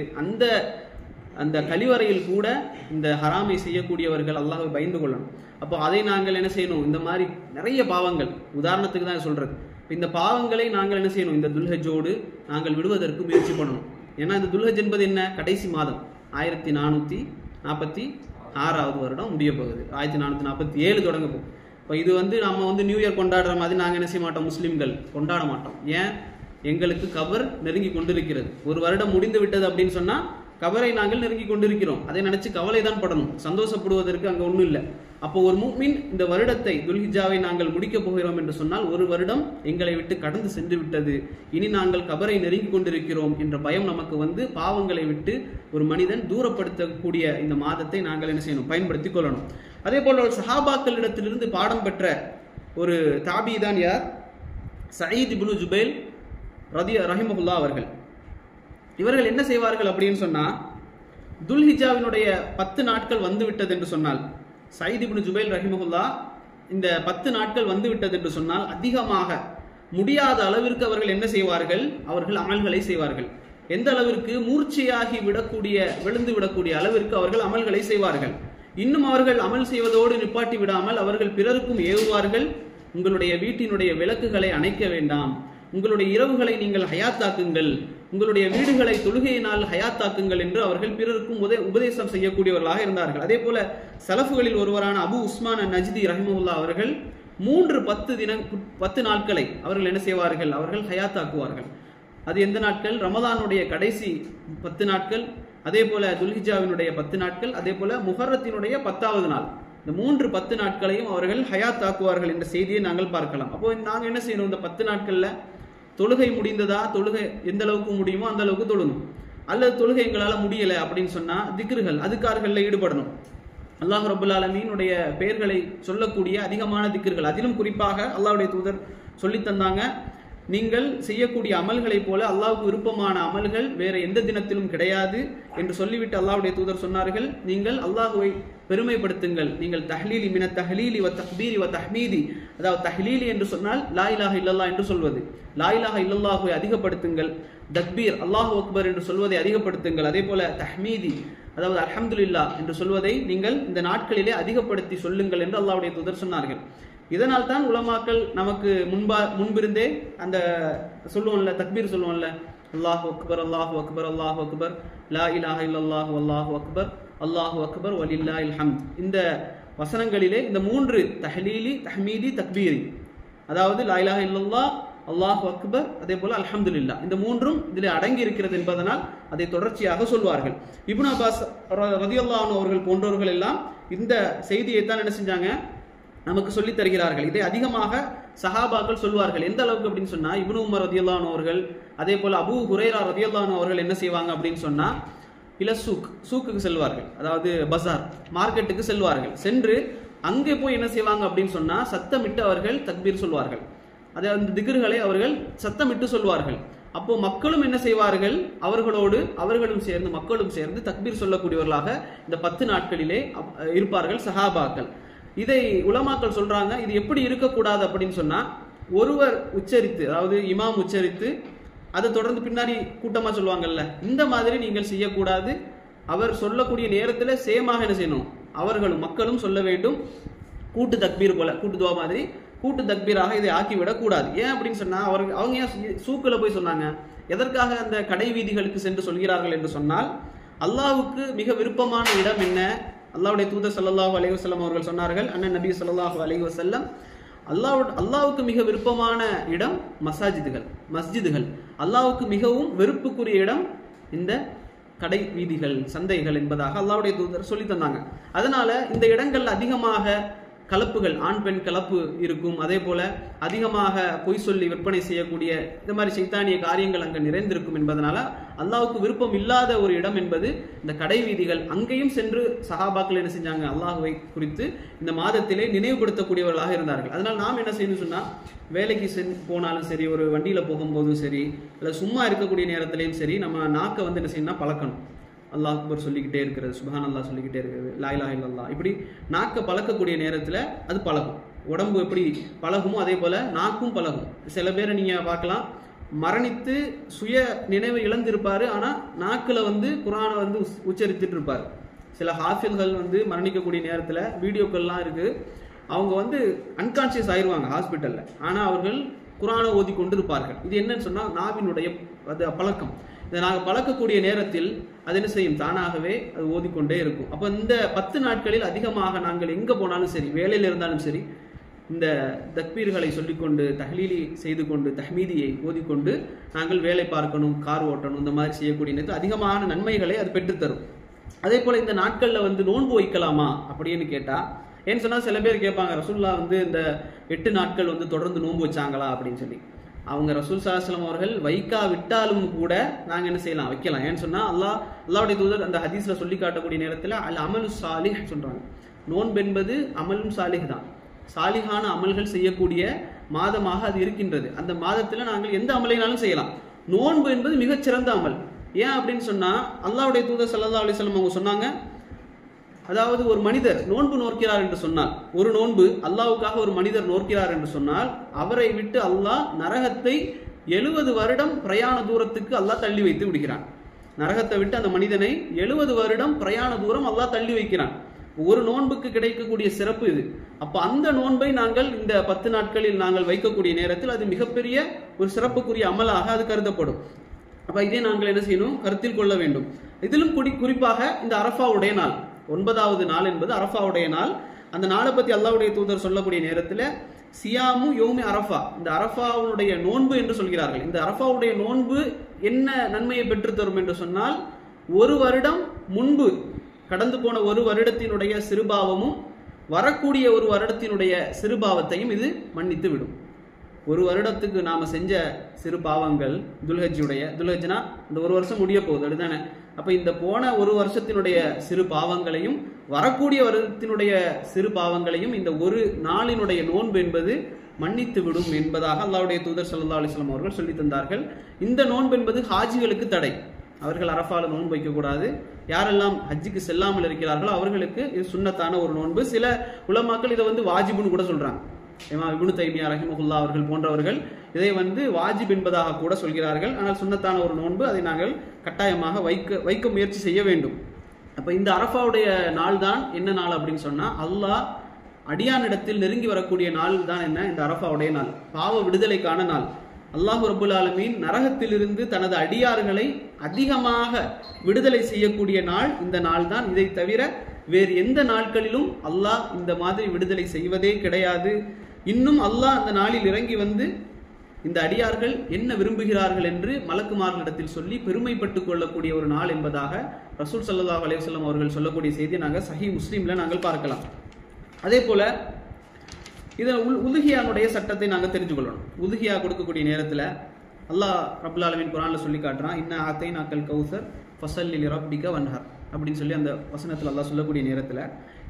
அந்த கழிவறையில் கூட இந்த ஹராமை செய்யக்கூடியவர்கள் அல்லாஹ்வை பயந்து கொள்ளணும். அப்போ அதை நாங்கள் என்ன செய்யணும்? இந்த மாதிரி நிறைய பாவங்கள், உதாரணத்துக்கு தான் சொல்றது, இந்த பாவங்களை நாங்கள் என்ன செய்யணும்? இந்த துல்ஹஜோடு நாங்கள் விடுவதற்கு முயற்சி பண்ணணும். ஏன்னா இந்த துல்ஹஜ் என்பது என்ன? கடைசி மாதம் 1446வது வருடம் முடிய போகுது. 1447 தொடங்க போகுது. இப்போ இது வந்து நம்ம நியூ இயர் கொண்டாடுற மாதிரி நாங்கள் என்ன செய்ய மாட்டோம், முஸ்லீம்கள் கொண்டாட மாட்டோம். ஏன்? எங்களுக்கு கபர் நெருங்கி கொண்டிருக்கிறது. ஒரு வருடம் முடிந்து விட்டது அப்படின்னு சொன்னா கபரை நாங்கள் நெருங்கி கொண்டிருக்கிறோம். அதை நினைச்சு கவலை தான் படணும், சந்தோஷப்படுவதற்கு அங்கே ஒன்றும் இல்லை. அப்போ ஒரு முஃமின் இந்த வருடத்தை துல்ஹிஜாவை நாங்கள் முடிக்க போகிறோம் என்று சொன்னால் ஒரு வருடம் எங்களை விட்டு கடந்து சென்று விட்டது, இனி நாங்கள் கபரை நெருங்கி கொண்டிருக்கிறோம் என்ற பயம் நமக்கு வந்து பாவங்களை விட்டு ஒரு மனிதன் தூரப்படுத்தக்கூடிய இந்த மாதத்தை நாங்கள் என்ன செய்யணும்? பயன்படுத்திக் கொள்ளணும். அதே போல சஹாபாக்களிடத்திலிருந்து பாடம் பெற்ற ஒரு தாபி தான் யார்? சயீத் இப்னு ஜுபைல் ரஹிமஹுல்லா அவர்கள். இவர்கள் என்ன செய்வார்கள் அப்படின்னு சொன்னா, துல்ஹிஜாவினுடைய 10 நாட்கள் வந்து விட்டது என்று சொன்னால், சயீத் இப்னு ஜுபைல் ரஹிமஹுல்லா இந்த 10 நாட்கள் வந்து விட்டது என்று சொன்னால் அதிகமாக முடியாத அளவிற்கு அவர்கள் என்ன செய்வார்கள்? அவர்கள் அமல்களை செய்வார்கள். எந்த அளவிற்கு? மூர்ச்சையாகி விழுந்து விடக்கூடிய அளவிற்கு அவர்கள் அமல்களை செய்வார்கள். இன்னும் அவர்கள் அமல் செய்வதோடு நிப்பாட்டி விடாமல் அவர்கள் பிறருக்கும் ஏவுவார்கள், உங்களுடைய வீட்டினுடைய விளக்குகளை அணைக்க வேண்டாம், உங்களுடைய இரவுகளை நீங்கள் ஹயாத்தாக்குங்கள், உங்களுடைய வீடுகளை தொழுகையினால் ஹயாத்தாக்குங்கள் என்று அவர்கள் பிறருக்கும் உபதேசம் செய்யக்கூடியவர்களாக இருந்தார்கள். அதே போல சலஃபுகளில் ஒருவரான அபு உஸ்மான் நஜ்தி ரஹிமஹுல்லா அவர்கள் 10 நாட்களை அவர்கள் என்ன செய்வார்கள்? அவர்கள் ஹயாத்தாக்குவார்கள். அது எந்த நாட்கள்? ரமதானுடைய கடைசி 10 நாட்கள், அதே போல துல்ஹிஜாவினுடைய 10 நாட்கள், அதே போல முஹர்ரத்தினுடைய 10வது நாள். இந்த 10 நாட்களையும் அவர்கள் ஹயாத்தாக்குவார்கள் என்ற செய்தியை நாங்கள் பார்க்கலாம். அப்போ நாங்கள் என்ன செய்யணும்? இந்த 10 நாட்கள்ல தொழுகை முடிந்ததா? தொழுகை எந்த அளவுக்கு முடியுமோ அந்த அளவுக்கு தொழணும். அல்லது தொழுகை எங்களால் முடியலை அப்படின்னு சொன்னா திக்ருகள், அதுக்கார்களில் ஈடுபடணும். அல்லாஹ் ரப்பல் ஆலமீனுடைய பெயர்களை சொல்லக்கூடிய அதிகமான திக்ருகள், அதிலும் குறிப்பாக அல்லாஹ்வுடைய தூதர் சொல்லி தந்தாங்க, நீங்கள் செய்யக்கூடிய அமல்களை போல அல்லாஹ்வுக்கு விருப்பமான அமல்கள் வேற எந்த தினத்திலும் கிடையாது என்று சொல்லிவிட்டு அல்லாஹ்வுடைய தூதர் சொன்னார்கள், நீங்கள் அல்லாஹ்வை பெருமைப்படுத்துங்கள். நீங்கள் தஹ்லீலி மின தஹ்லீலி வ தக்பீரி வ தஹ்மீதி, அதாவது தஹ்லீலி என்று சொன்னால் லா இலாஹ இல்லல்லாஹ் என்று சொல்வது, லா இலாஹ இல்லல்லாஹ்வை அதிகப்படுத்துங்கள். தக்பீர் அல்லாஹு அக்பர் என்று சொல்வதை அதிகப்படுத்துங்கள். அதே போல தஹ்மீதி, அதாவது அல்ஹம்துலில்லாஹ் என்று சொல்வதை நீங்கள் இந்த நாட்களிலே அதிகப்படுத்தி சொல்லுங்கள் என்று அல்லாஹ்வுடைய தூதர் சொன்னார்கள். இதனால் தான் உலமாக்கள் நமக்கு முன்பிருந்தே அந்த சொல்லுவோம்ல, தக்பீர் சொல்லுவோம்ல, அல்லாஹு அக்பர் அல்லாஹு அக்பர் அல்லாஹு அக்பர் லா இலாஹ இல்லல்லாஹு அல்லாஹு அக்பர் அல்லாஹு அக்பர் வலில்லாஹில் ஹம்த், இந்த வசனங்களிலே இந்த 3 தஹ்லீலி தஹ்மீதி தக்பீரி, அதாவது லா இலாஹ இல்லல்லாஹ் அல்லாஹு அக்பர் அதே போல அல்ஹம்துலில்லாஹ், இந்த 3ம் இதில் அடங்கி இருக்கிறது என்பதனால் அதை தொடர்ச்சியாக சொல்வார்கள். இப்னு அப்பாஸ் ரலியல்லாஹு அன்ஹு அவர்கள் போன்றவர்கள் எல்லாம் இந்த செய்தியை தான் என்ன செஞ்சாங்க? நமக்கு சொல்லி தருகிறார்கள். இதை அதிகமாக சஹாபாக்கள் சொல்வார்கள். எந்த அளவுக்கு அப்படின்னு சொன்னா, இப்னு உமர் ரலியல்லாஹு அன்ஹு அவர்கள், அதே போல அபூ ஹுரைரா ரலியல்லாஹு அன்ஹு அவர்கள் என்ன செய்வாங்க அப்படின்னு சொன்னா, சூக்குக்கு செல்வார்கள், அதாவது பஜார் மார்க்கெட்டுக்கு செல்வார்கள். சென்று அங்கே போய் என்ன செய்வாங்க அப்படின்னு சொன்னா, சத்தமிட்டு அவர்கள் தக்பீர் சொல்வார்கள். அதை அந்த திக்ருகளை அவர்கள் சத்தமிட்டு சொல்வார்கள். அப்போ மக்களும் என்ன செய்வார்கள்? அவர்களும் சேர்ந்து மக்களும் சேர்ந்து தக்பீர் சொல்லக்கூடியவர்களாக இந்த 10 நாட்களிலே இருப்பார்கள் சஹாபாக்கள். இதை உலமாக்கள் சொல்றாங்க, இது எப்படி இருக்கக்கூடாது அப்படின்னு சொன்னா, ஒருவர் உச்சரித்து, அதாவது இமாம் உச்சரித்து அதை தொடர்ந்து பின்னாடி கூட்டமா சொல்லுவாங்கல்ல, இந்த மாதிரி நீங்கள் செய்யக்கூடாது. அவர் சொல்லக்கூடிய நேரத்தில் சேமாக என்ன செய்யணும்? அவர்களும் மக்களும் சொல்ல வேண்டும். கூட்டு தக்பீர் போல, கூட்டு துவா மாதிரி கூட்டு தக்பீராக இதை ஆக்கிவிடக் கூடாது. ஏன் அப்படின்னு சொன்னா, அவங்க ஏன் சூக்குல போய் சொன்னாங்க? எதற்காக அந்த கடை வீதிகளுக்கு சென்று சொல்கிறார்கள் என்று சொன்னால், அல்லாஹ்வுக்கு மிக விருப்பமான இடம் என்ன? அல்லாஹ்வுடைய தூதர் ஸல்லல்லாஹு அலைஹி வஸல்லம் அவர்கள் சொன்னார்கள், அண்ணன் நபி ஸல்லல்லாஹு அலைஹி வஸல்லம், அல்லாஹ்வுக்கு மிக விருப்பமான இடம் மஸ்ஜிதுகள், அல்லாஹ்வுக்கு மிகவும் வெறுப்புக்குரிய இடம் இந்த கடை வீதிகள், சந்தைகள் என்பதாக அல்லாஹ்வுடைய தூதர் சொல்லி தந்தாங்க. அதனால இந்த இடங்கள்ல அதிகமாக கலப்புகள், ஆண் பெண் கலப்பு இருக்கும். அதே போல அதிகமாக பொய் சொல்லி விற்பனை செய்யக்கூடிய இந்த மாதிரி சைத்தானிய காரியங்கள் அங்கு நிறைந்திருக்கும் என்பதனால அல்லாஹ்வுக்கு விருப்பம் இல்லாத ஒரு இடம் என்பது இந்த கடை வீதிகள். அங்கேயும் சென்று சஹாபாக்கள் என்ன செஞ்சாங்க? அல்லாஹ்வை குறித்து இந்த மாதத்திலே நினைவுபடுத்தக்கூடியவர்களாக இருந்தார்கள். அதனால நாம் என்ன செய்யணும் சொன்னா, வேலைக்கு போனாலும் சரி, ஒரு வண்டியில போகும்போதும் சரி, இல்லை சும்மா இருக்கக்கூடிய நேரத்திலையும் சரி, நம்ம நாக்கை வந்து என்ன செய்யணும்னா பழக்கணும். அல்லாஹ் அக்பர் சொல்லிக்கிட்டே இருக்கிறது, சுப்ஹான் அல்லாஹ் சொல்லிக்கிட்டே இருக்கிறது, லா இலாஹா இல்லல்லாஹ், இப்படி நாக்கை பழக்கக்கூடிய நேரத்தில் அது பழகும். உடம்பு எப்படி பழகுமோ அதே போல் நாக்கும் பழகும். சில பேரை நீங்கள் பார்க்கலாம், மரணித்து சுய நினைவை இழந்திருப்பார், ஆனால் நாக்கில் குர்ஆனை உச்சரித்துட்டு இருப்பார். சில ஹாஃபில்கள் மரணிக்கக்கூடிய நேரத்தில் வீடியோக்கள்லாம் இருக்குது, அவங்க அன்கான்சியஸ் ஆயிடுவாங்க ஹாஸ்பிட்டலில், ஆனால் அவர்கள் குர்ஆனை ஓதி கொண்டு இருப்பார்கள். இது என்னன்னு சொன்னால் நாவினுடைய பழக்கம். இதை நாங்கள் பழக்கக்கூடிய நேரத்தில் அது என்ன செய்யும், தானாகவே அது ஓதிக்கொண்டே இருக்கும். அப்போ இந்த 10 நாட்களில் அதிகமாக நாங்கள் எங்கே போனாலும் சரி, வேலையில் இருந்தாலும் சரி, இந்த தக்பீர்களை சொல்லிக்கொண்டு தஹ்லீலி செய்து கொண்டு தஹ்மீதியை ஓதிக்கொண்டு நாங்கள் வேலை பார்க்கணும், கார் ஓட்டணும், இந்த மாதிரி செய்யக்கூடிய நேரத்தில் அதிகமான நன்மைகளை அது பெற்றுத்தரும். அதே போல் இந்த நாட்களில் நோன்பு வைக்கலாமா அப்படின்னு கேட்டால், ஏன்னு சொன்னால் சில பேர் கேட்பாங்க, ரசூல்லா இந்த 8 நாட்கள் தொடர்ந்து நோன்பு வச்சாங்களா அப்படின்னு சொல்லி. அவங்க ரசூல் ஸல்லல்லாஹு அலைஹி வஸல்லம் அவர்கள் வைக்காவிட்டாலும் கூட நாங்கள் என்ன செய்யலாம், வைக்கலாம். ஏன்னு சொன்னால் அல்லாஹ்வுடைய தூதர் அந்த ஹதீஸில் சொல்லி காட்டக்கூடிய நேரத்தில் அல் அமலு சாலிஹ் சொல்கிறாங்க. நோன்பு என்பது அமலும் சாலிஹ் தான், சாலிஹான அமல்கள் செய்யக்கூடிய மாதமாக அது இருக்கின்றது. அந்த மாதத்தில் நாங்கள் எந்த அமலைனாலும் செய்யலாம். நோன்பு என்பது மிகச்சிறந்த அமல். ஏன் அப்படின்னு சொன்னால் அல்லாஹ்வுடைய தூதர் ஸல்லல்லாஹு அலைஹி வஸல்லம் அவங்க சொன்னாங்க, அதாவது ஒரு மனிதர் நோன்பு நோக்கிறார் என்று சொன்னால், ஒரு நோன்பு அல்லாஹ்வுக்காக ஒரு மனிதர் நோக்கிறார் என்று சொன்னால், அவரை விட்டு அல்லாஹ் நரகத்தை 70 வருடம் பிரயாண தூரத்துக்கு அல்லாஹ் தள்ளி வைத்து விடுகிறான். நரகத்தை விட்டு அந்த மனிதனை 70 வருடம் பிரயாண தூரம் அல்லாஹ் தள்ளி வைக்கிறான். ஒரு நோன்புக்கு கிடைக்கக்கூடிய சிறப்பு இது. அப்ப அந்த நோன்பை நாங்கள் இந்த 10 நாட்களில் நாங்கள் வைக்கக்கூடிய நேரத்தில் அது மிகப்பெரிய ஒரு சிறப்புக்குரிய அமலாக அது கருதப்படும். அப்ப இதை நாங்கள் என்ன செய்யணும், கருத்தில் கொள்ள வேண்டும். இதிலும் குறிப்பாக இந்த அரஃபாவுடைய நாள், 9வது நாள் என்பது அரஃபாவுடைய நாள். அந்த நாளை பற்றி அல்லாஹ்வுடைய தூதர் சொல்லக்கூடிய நேரத்தில் சியாமு யௌமி அரஃபா, இந்த அரஃபாவுடைய நோன்பு என்று சொல்கிறார்கள். இந்த அரஃபாவுடைய நோன்பு என்ன நன்மையை பெற்றுத்தரும் என்று சொன்னால், ஒரு வருடம் முன்பு கடந்து போன ஒரு வருடத்தினுடைய சிறுபாவமும் வரக்கூடிய ஒரு வருடத்தினுடைய சிறுபாவத்தையும் இது மன்னித்து விடும். ஒரு வருடத்துக்கு நாம் செஞ்ச சிறு பாவங்கள், துல்ஹஜ்னா இந்த ஒரு வருஷம் முடிய போகுது அப்படிதானே. அப்போ இந்த போன ஒரு வருஷத்தினுடைய சிறு பாவங்களையும் வரக்கூடிய வருடத்தினுடைய சிறு பாவங்களையும் இந்த ஒரு நாளினுடைய நோன்பு என்பது மன்னித்து விடும் என்பதாக அல்லாஹ்வுடைய தூதர் ஸல்லல்லாஹு அலைஹி வஸல்லம் அவர்கள் சொல்லி தந்தார்கள். இந்த நோன்பு என்பது ஹாஜிகளுக்கு தடை. அவர்கள் அரஃபால நோன்பு வைக்கக்கூடாது. யாரெல்லாம் ஹஜ்ஜுக்கு செல்லாமல் இருக்கிறார்களோ அவர்களுக்கு இது சுன்னத்தான ஒரு நோன்பு. சில உலமாக்கள் இதை வாஜிபுன்னு கூட சொல்றாங்க. இமாம் இப்னு தைமியா ரஹிமஹுல்லாஹ் அவர்கள் போன்றவர்கள் இதை வாஜிப் என்பதாக கூட சொல்கிறார்கள். ஆனால் சுன்னத்தான ஒரு நோன்பு, அதை நாங்கள் கட்டாயமாக வைக்க முயற்சி செய்ய வேண்டும். அப்போ இந்த அரஃபாவுடைய நாள் தான் என்ன நாள் அப்படின்னு சொன்னால், அல்லாஹ் அடியானிடத்தில் நெருங்கி வரக்கூடிய நாள் தான் என்ன, இந்த அரஃபாவுடைய நாள், பாவ விடுதலைக்கான நாள். அல்லாஹ் ரப்புல் ஆலமீன் நரகத்திலிருந்து தனது அடியார்களை அதிகமாக விடுதலை செய்யக்கூடிய நாள் இந்த நாள் தான். இதை தவிர வேறு எந்த நாட்களிலும் அல்லாஹ் இந்த மாதிரி விடுதலை செய்வதே கிடையாது. இன்னும் அல்லாஹ் அந்த நாளில் இறங்கி இந்த அடியார்கள் என்ன விரும்புகிறார்கள் என்று மலக்குமார்களிடத்தில் சொல்லி பெருமைப்பட்டு கொள்ளக்கூடிய ஒரு நாள் என்பதாக ரசூல் ஸல்லல்லாஹு அலைஹி வஸல்லம் அவர்கள் சொல்லக்கூடிய செய்தியை நாங்கள் சஹீஹ் முஸ்லிம்ல நாங்கள் பார்க்கலாம். அதே போல இதில் உதுஹியானுடைய சட்டத்தை நாங்கள் தெரிஞ்சு கொள்ளணும். உதுஹியா கொடுக்கக்கூடிய நேரத்தில் அல்லாஹ் ரப்புல் ஆலமீன் குர்ஆன்ல சொல்லி காட்டுறான், இன்னா ஆத்தைனாக்கல் கௌசர் ஃபஸல்லி லிரப்பிக வன்ஹர் அப்படின்னு சொல்லி அந்த வசனத்தில் அல்லாஹ் சொல்லக்கூடிய நேரத்தில்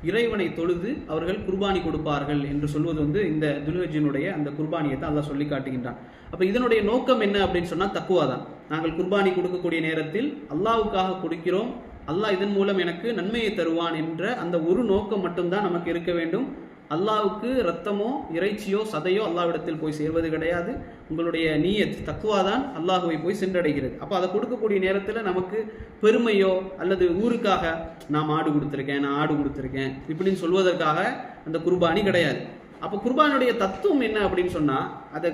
இறைவனை தொழுது அவர்கள் குர்பானி கொடுப்பார்கள் என்று சொல்வது இந்த துல்ஹஜ்ஜினுடைய அந்த குர்பானியை தான் அல்லாஹ் சொல்லி காட்டுகின்றான். அப்போ இதனுடைய நோக்கம் என்ன அப்படின்னு சொன்னால் தக்குவா தான். நாங்கள் குர்பானி கொடுக்கக்கூடிய நேரத்தில் அல்லாஹ்வுக்காக கொடுக்கிறோம், அல்லாஹ் இதன் மூலம் எனக்கு நன்மையை தருவான் என்ற அந்த ஒரு நோக்கம் மட்டும்தான் நமக்கு இருக்க வேண்டும். அல்லாஹ்வுக்கு ரத்தமோ இறைச்சியோ சதையோ அல்லாஹ்விடத்தில் போய் சேர்வது கிடையாது. உங்களுடைய நீயத் தக்குவா தான் அல்லாஹ்வை போய் சென்றடைகிறது. அப்போ அதை கொடுக்கக்கூடிய நேரத்தில் நமக்கு பெருமையோ அல்லது ஊருக்காக நான் ஆடு கொடுத்துருக்கேன் இப்படின்னு சொல்வதற்காக அந்த குர்பானி கிடையாது. அப்போ குர்பானுடைய தத்துவம் என்ன அப்படின்னு சொன்னால், அதை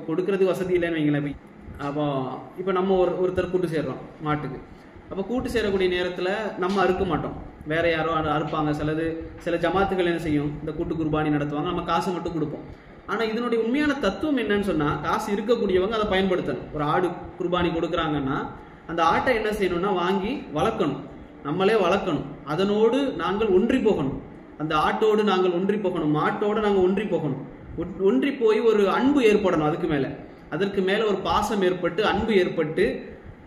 கொடுக்கறது வசதி இல்லைன்னு வைங்களேன். அப்போ இப்போ நம்ம ஒருத்தர் கூட்டு சேர்றோம் மாட்டுக்கு. அப்போ கூட்டு சேரக்கூடிய நேரத்தில் நம்ம அறுக்க மாட்டோம், வேற யாரோ அறுப்பாங்க. சில ஜமாத்துகள் என்ன செய்யும், இந்த கூட்டு குர்பானி நடத்துவாங்க, நம்ம காசு மட்டும் கொடுப்போம். ஆனால் இதனுடைய உண்மையான தத்துவம் என்னன்னு சொன்னால், காசு இருக்கக்கூடியவங்க அதை பயன்படுத்தணும். ஒரு ஆடு குர்பானி கொடுக்குறாங்கன்னா அந்த ஆட்டை என்ன செய்யணும்னா வாங்கி வளர்க்கணும், நம்மளே வளர்க்கணும். அதனோடு நாங்கள் ஒன்றி போகணும், அந்த ஆட்டோடு நாங்கள் ஒன்றி போகணும், மாட்டோடு நாங்கள் ஒன்றி போகணும். ஒன்றி போய் ஒரு அன்பு ஏற்படணும். அதற்கு மேலே ஒரு பாசம் ஏற்பட்டு அன்பு ஏற்பட்டு,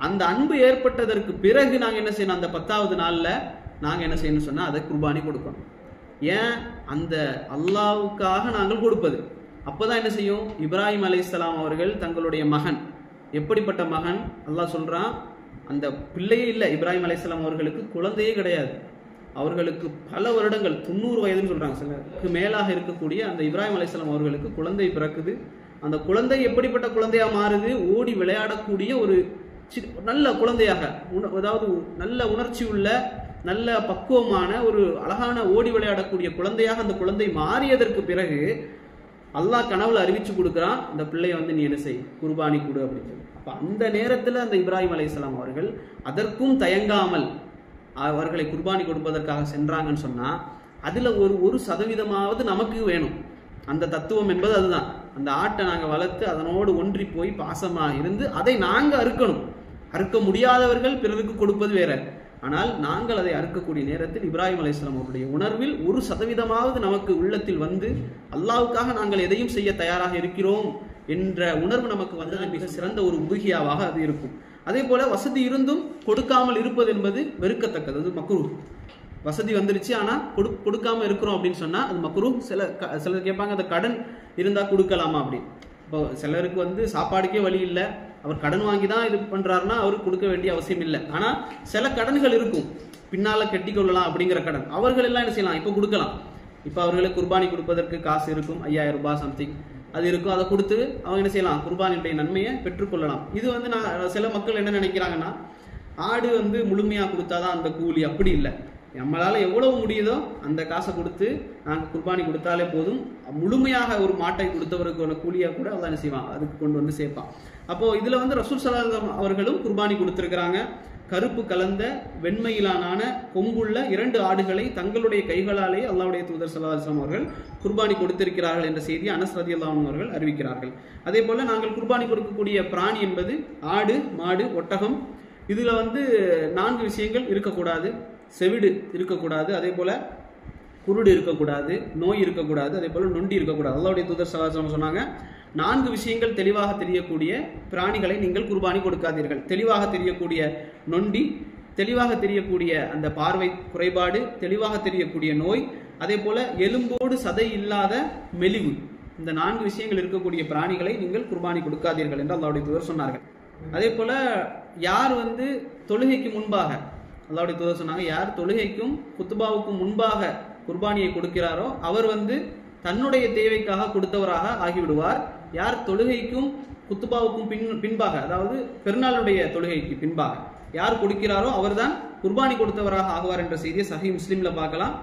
அந்த அன்பு ஏற்பட்டதற்கு பிறகு நாங்கள் என்ன செய்யணும், அந்த 10வது நாளில் நாங்கள் என்ன செய்யணும் சொன்னால் அதை குர்பானி கொடுக்கணும். ஏன், அந்த அல்லாஹ்வுக்காக நாங்கள் கொடுப்பது. அப்போதான் என்ன செய்யும், இப்ராஹிம் அலைஹிஸ்ஸலாம் அவர்கள் தங்களுடைய மகன், எப்படிப்பட்ட மகன் அல்லாஹ் சொல்றான், அந்த பிள்ளையே இல்லை. இப்ராஹிம் அலைஹிஸ்ஸலாம் அவர்களுக்கு குழந்தையே கிடையாது. அவர்களுக்கு பல வருடங்கள் 90 வயதுன்னு சொல்றாங்க, சிலருக்கு மேலாக இருக்கக்கூடிய அந்த இப்ராஹிம் அலைஹிஸ்ஸலாம் அவர்களுக்கு குழந்தை பிறக்குது. அந்த குழந்தை எப்படிப்பட்ட குழந்தையா மாறுது? ஓடி விளையாடக்கூடிய ஒரு நல்ல குழந்தையாக, அதாவது நல்ல உணர்ச்சி உள்ள நல்ல பக்குவமான ஒரு அழகான ஓடி விளையாடக்கூடிய குழந்தையாக அந்த குழந்தை மாறியதற்கு பிறகு அல்லாஹ் கனவுல அறிவிச்சு கொடுக்குறான், இந்த பிள்ளைய வந்து நீ என்ன செய், குர்பானி கொடு அப்படின்னு சொல்லி. அப்ப அந்த நேரத்தில் அந்த இப்ராஹிம் அலைஹிஸ்ஸலாம் அவர்கள் அதற்கும் தயங்காமல் அவர்களை குர்பானி கொடுப்பதற்காக சென்றாங்கன்னு சொன்னா அதுல ஒரு சதவீதமாவது நமக்கு வேணும். அந்த தத்துவம் என்பது அதுதான். அந்த ஆட்டை நாங்கள் வளர்த்து அதனோடு ஒன்றி போய் பாசமாக இருந்து அதை நாங்கள் அறுக்கணும். அறுக்க முடியாதவர்கள் பிறருக்கு கொடுப்பது வேற. ஆனால் நாங்கள் அதை அறுக்கக்கூடிய நேரத்தில் இப்ராஹிம் அலைஹிஸ்ஸலாம் அவருடைய உணர்வில் 1% நமக்கு உள்ளத்தில் வந்து அல்லாஹ்வுக்காக நாங்கள் எதையும் செய்ய தயாராக இருக்கிறோம் என்ற உணர்வு நமக்கு வந்தது மிக சிறந்த ஒரு உதுகியாவாக அது இருக்கும். அதே போல வசதி இருந்தும் கொடுக்காமல் இருப்பது என்பது வெறுக்கத்தக்கது, அது மக்ரூஹ். வசதி வந்துருச்சு ஆனா கொடுக்காம இருக்கிறோம் அப்படின்னு சொன்னா அது மக்ரூஹ். சிலர் கேட்பாங்க, அந்த கடன் இருந்தா கொடுக்கலாமா அப்படின்னு. இப்போ சிலருக்கு வந்து சாப்பாடுக்கே வழி இல்லை, அவர் கடன் வாங்கி தான் இது பண்றாருன்னா அவருக்கு கொடுக்க வேண்டிய அவசியம் இல்லை. ஆனா சில கடன்கள் இருக்கும், பின்னால கட்டி கொள்ளலாம் அப்படிங்கிற கடன், அவர்கள் எல்லாம் என்ன செய்யலாம், இப்போ கொடுக்கலாம். இப்போ அவர்களுக்கு குர்பானி கொடுப்பதற்கு காசு இருக்கும், 5000 ரூபாய் சம்திங் அது இருக்கும், அதை கொடுத்து அவங்க என்ன செய்யலாம், குர்பானியுடைய நன்மையை பெற்றுக்கொள்ளலாம். இது வந்து சில மக்கள் என்ன நினைக்கிறாங்கன்னா, ஆடு வந்து முழுமையாக கொடுத்தாதான் அந்த கூலி. அப்படி இல்லை, நம்மளால எவ்வளவு முடியுதோ அந்த காசை கொடுத்து நாங்கள் குர்பானி கொடுத்தாலே போதும். முழுமையாக ஒரு மாட்டை கொடுத்தவருக்கு கூலியா கூட அதான் என்ன செய்வான், அதுக்கு கொண்டு வந்து சேர்ப்பான். அப்போ இதுல வந்து ரசூல் ஸல்லல்லாஹு அலைஹி வஸல்லம் அவர்களும் குர்பானி கொடுத்திருக்கிறாங்க. கருப்பு கலந்த வெண்மையிலான கொம்புள்ள 2 ஆடுகளை தங்களுடைய கைகளாலே அல்லாஹ்வுடைய தூதர் ஸல்லல்லாஹு அலைஹி வஸல்லம் அவர்கள் குர்பானி கொடுத்திருக்கிறார்கள் என்ற செய்தி அனஸ் ரலியல்லாஹு அன்ஹு அவர்கள் அறிவிக்கிறார்கள். அதே போல நாங்கள் குர்பானி கொடுக்கக்கூடிய பிராணி என்பது ஆடு, மாடு, ஒட்டகம். இதுல வந்து 4 விஷயங்கள் இருக்கக்கூடாது. செவிடு இருக்கக்கூடாது, அதே போல குருடு இருக்கக்கூடாது, நோய் இருக்கக்கூடாது, அதே போல நொண்டி இருக்கக்கூடாது. அல்லாஹ்வுடைய தூதர் ஸல்லல்லாஹு அலைஹி வஸல்லம் சொன்னாங்க, 4 விஷயங்கள் தெளிவாக தெரியக்கூடிய பிராணிகளை நீங்கள் குர்பானி கொடுக்காதீர்கள். தெளிவாக தெரியக்கூடிய நொண்டி, தெளிவாக தெரியக்கூடிய அந்த பார்வை குறைபாடு, தெளிவாக தெரியக்கூடிய நோய், அதே போல எலும்போடு சதை இல்லாத மெலிவு. இந்த 4 விஷயங்கள் இருக்கக்கூடிய பிராணிகளை நீங்கள் குர்பானி கொடுக்காதீர்கள் என்று அல்லாஹ்வுடைய தூதர் சொன்னார்கள். அதே போல யார் வந்து தொழுகைக்கு முன்பாக, அல்லாஹ்வுடைய தூதர் சொன்னாங்க, யார் தொழுகைக்கும் குத்துபாவுக்கும் முன்பாக குர்பானியை கொடுக்கிறாரோ அவர் வந்து தன்னுடைய தேவைக்காக கொடுத்தவராக ஆகிவிடுவார். யார் தொழுகைக்கும் குத்துபாவுக்கும் பின்பாக, அதாவது பெருநாளுடைய தொழுகைக்கு பின்பாக யார் கொடுக்கிறாரோ அவர்தான் குர்பானி கொடுத்தவராக ஆகுவார் என்ற செய்தியை சஹீஹ் முஸ்லிம்ல பார்க்கலாம்.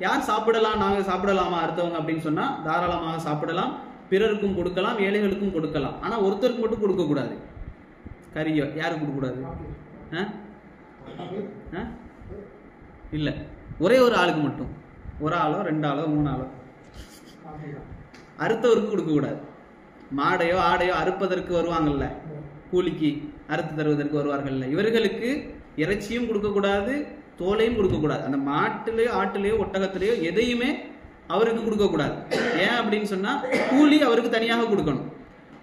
யார் சாப்பிடலாம், நாங்கள் சாப்பிடலாமா அடுத்தவங்க அப்படின்னு சொன்னா தாராளமாக சாப்பிடலாம், பிறருக்கும் கொடுக்கலாம், ஏழைகளுக்கும் கொடுக்கலாம். ஆனா ஒருத்தருக்கு மட்டும் கொடுக்க கூடாது. கறியோ யாருக்கு கொடுக்க கூடாது? இல்ல, ஒரே ஒரு ஆளுக்கு மட்டும், ஒரு ஆளோ 2 ஆளோ 3 ஆளோ, அறுத்தவருக்கு கொடுக்க கூடாது. மாடையோ ஆடையோ அறுப்பதற்கு வருவாங்கல்ல, கூலிக்கு அறுத்து தருவதற்கு வருவார்கள்ல, இவர்களுக்கு இறைச்சியும் கொடுக்க கூடாது, தோலையும் கொடுக்க கூடாது. அந்த மாட்டிலேயோ ஆட்டிலேயோ ஒட்டகத்திலேயோ எதையுமே அவருக்கு கொடுக்க கூடாது. ஏன் அப்படின்னு சொன்னா கூலி அவருக்கு தனியாக கொடுக்கணும்.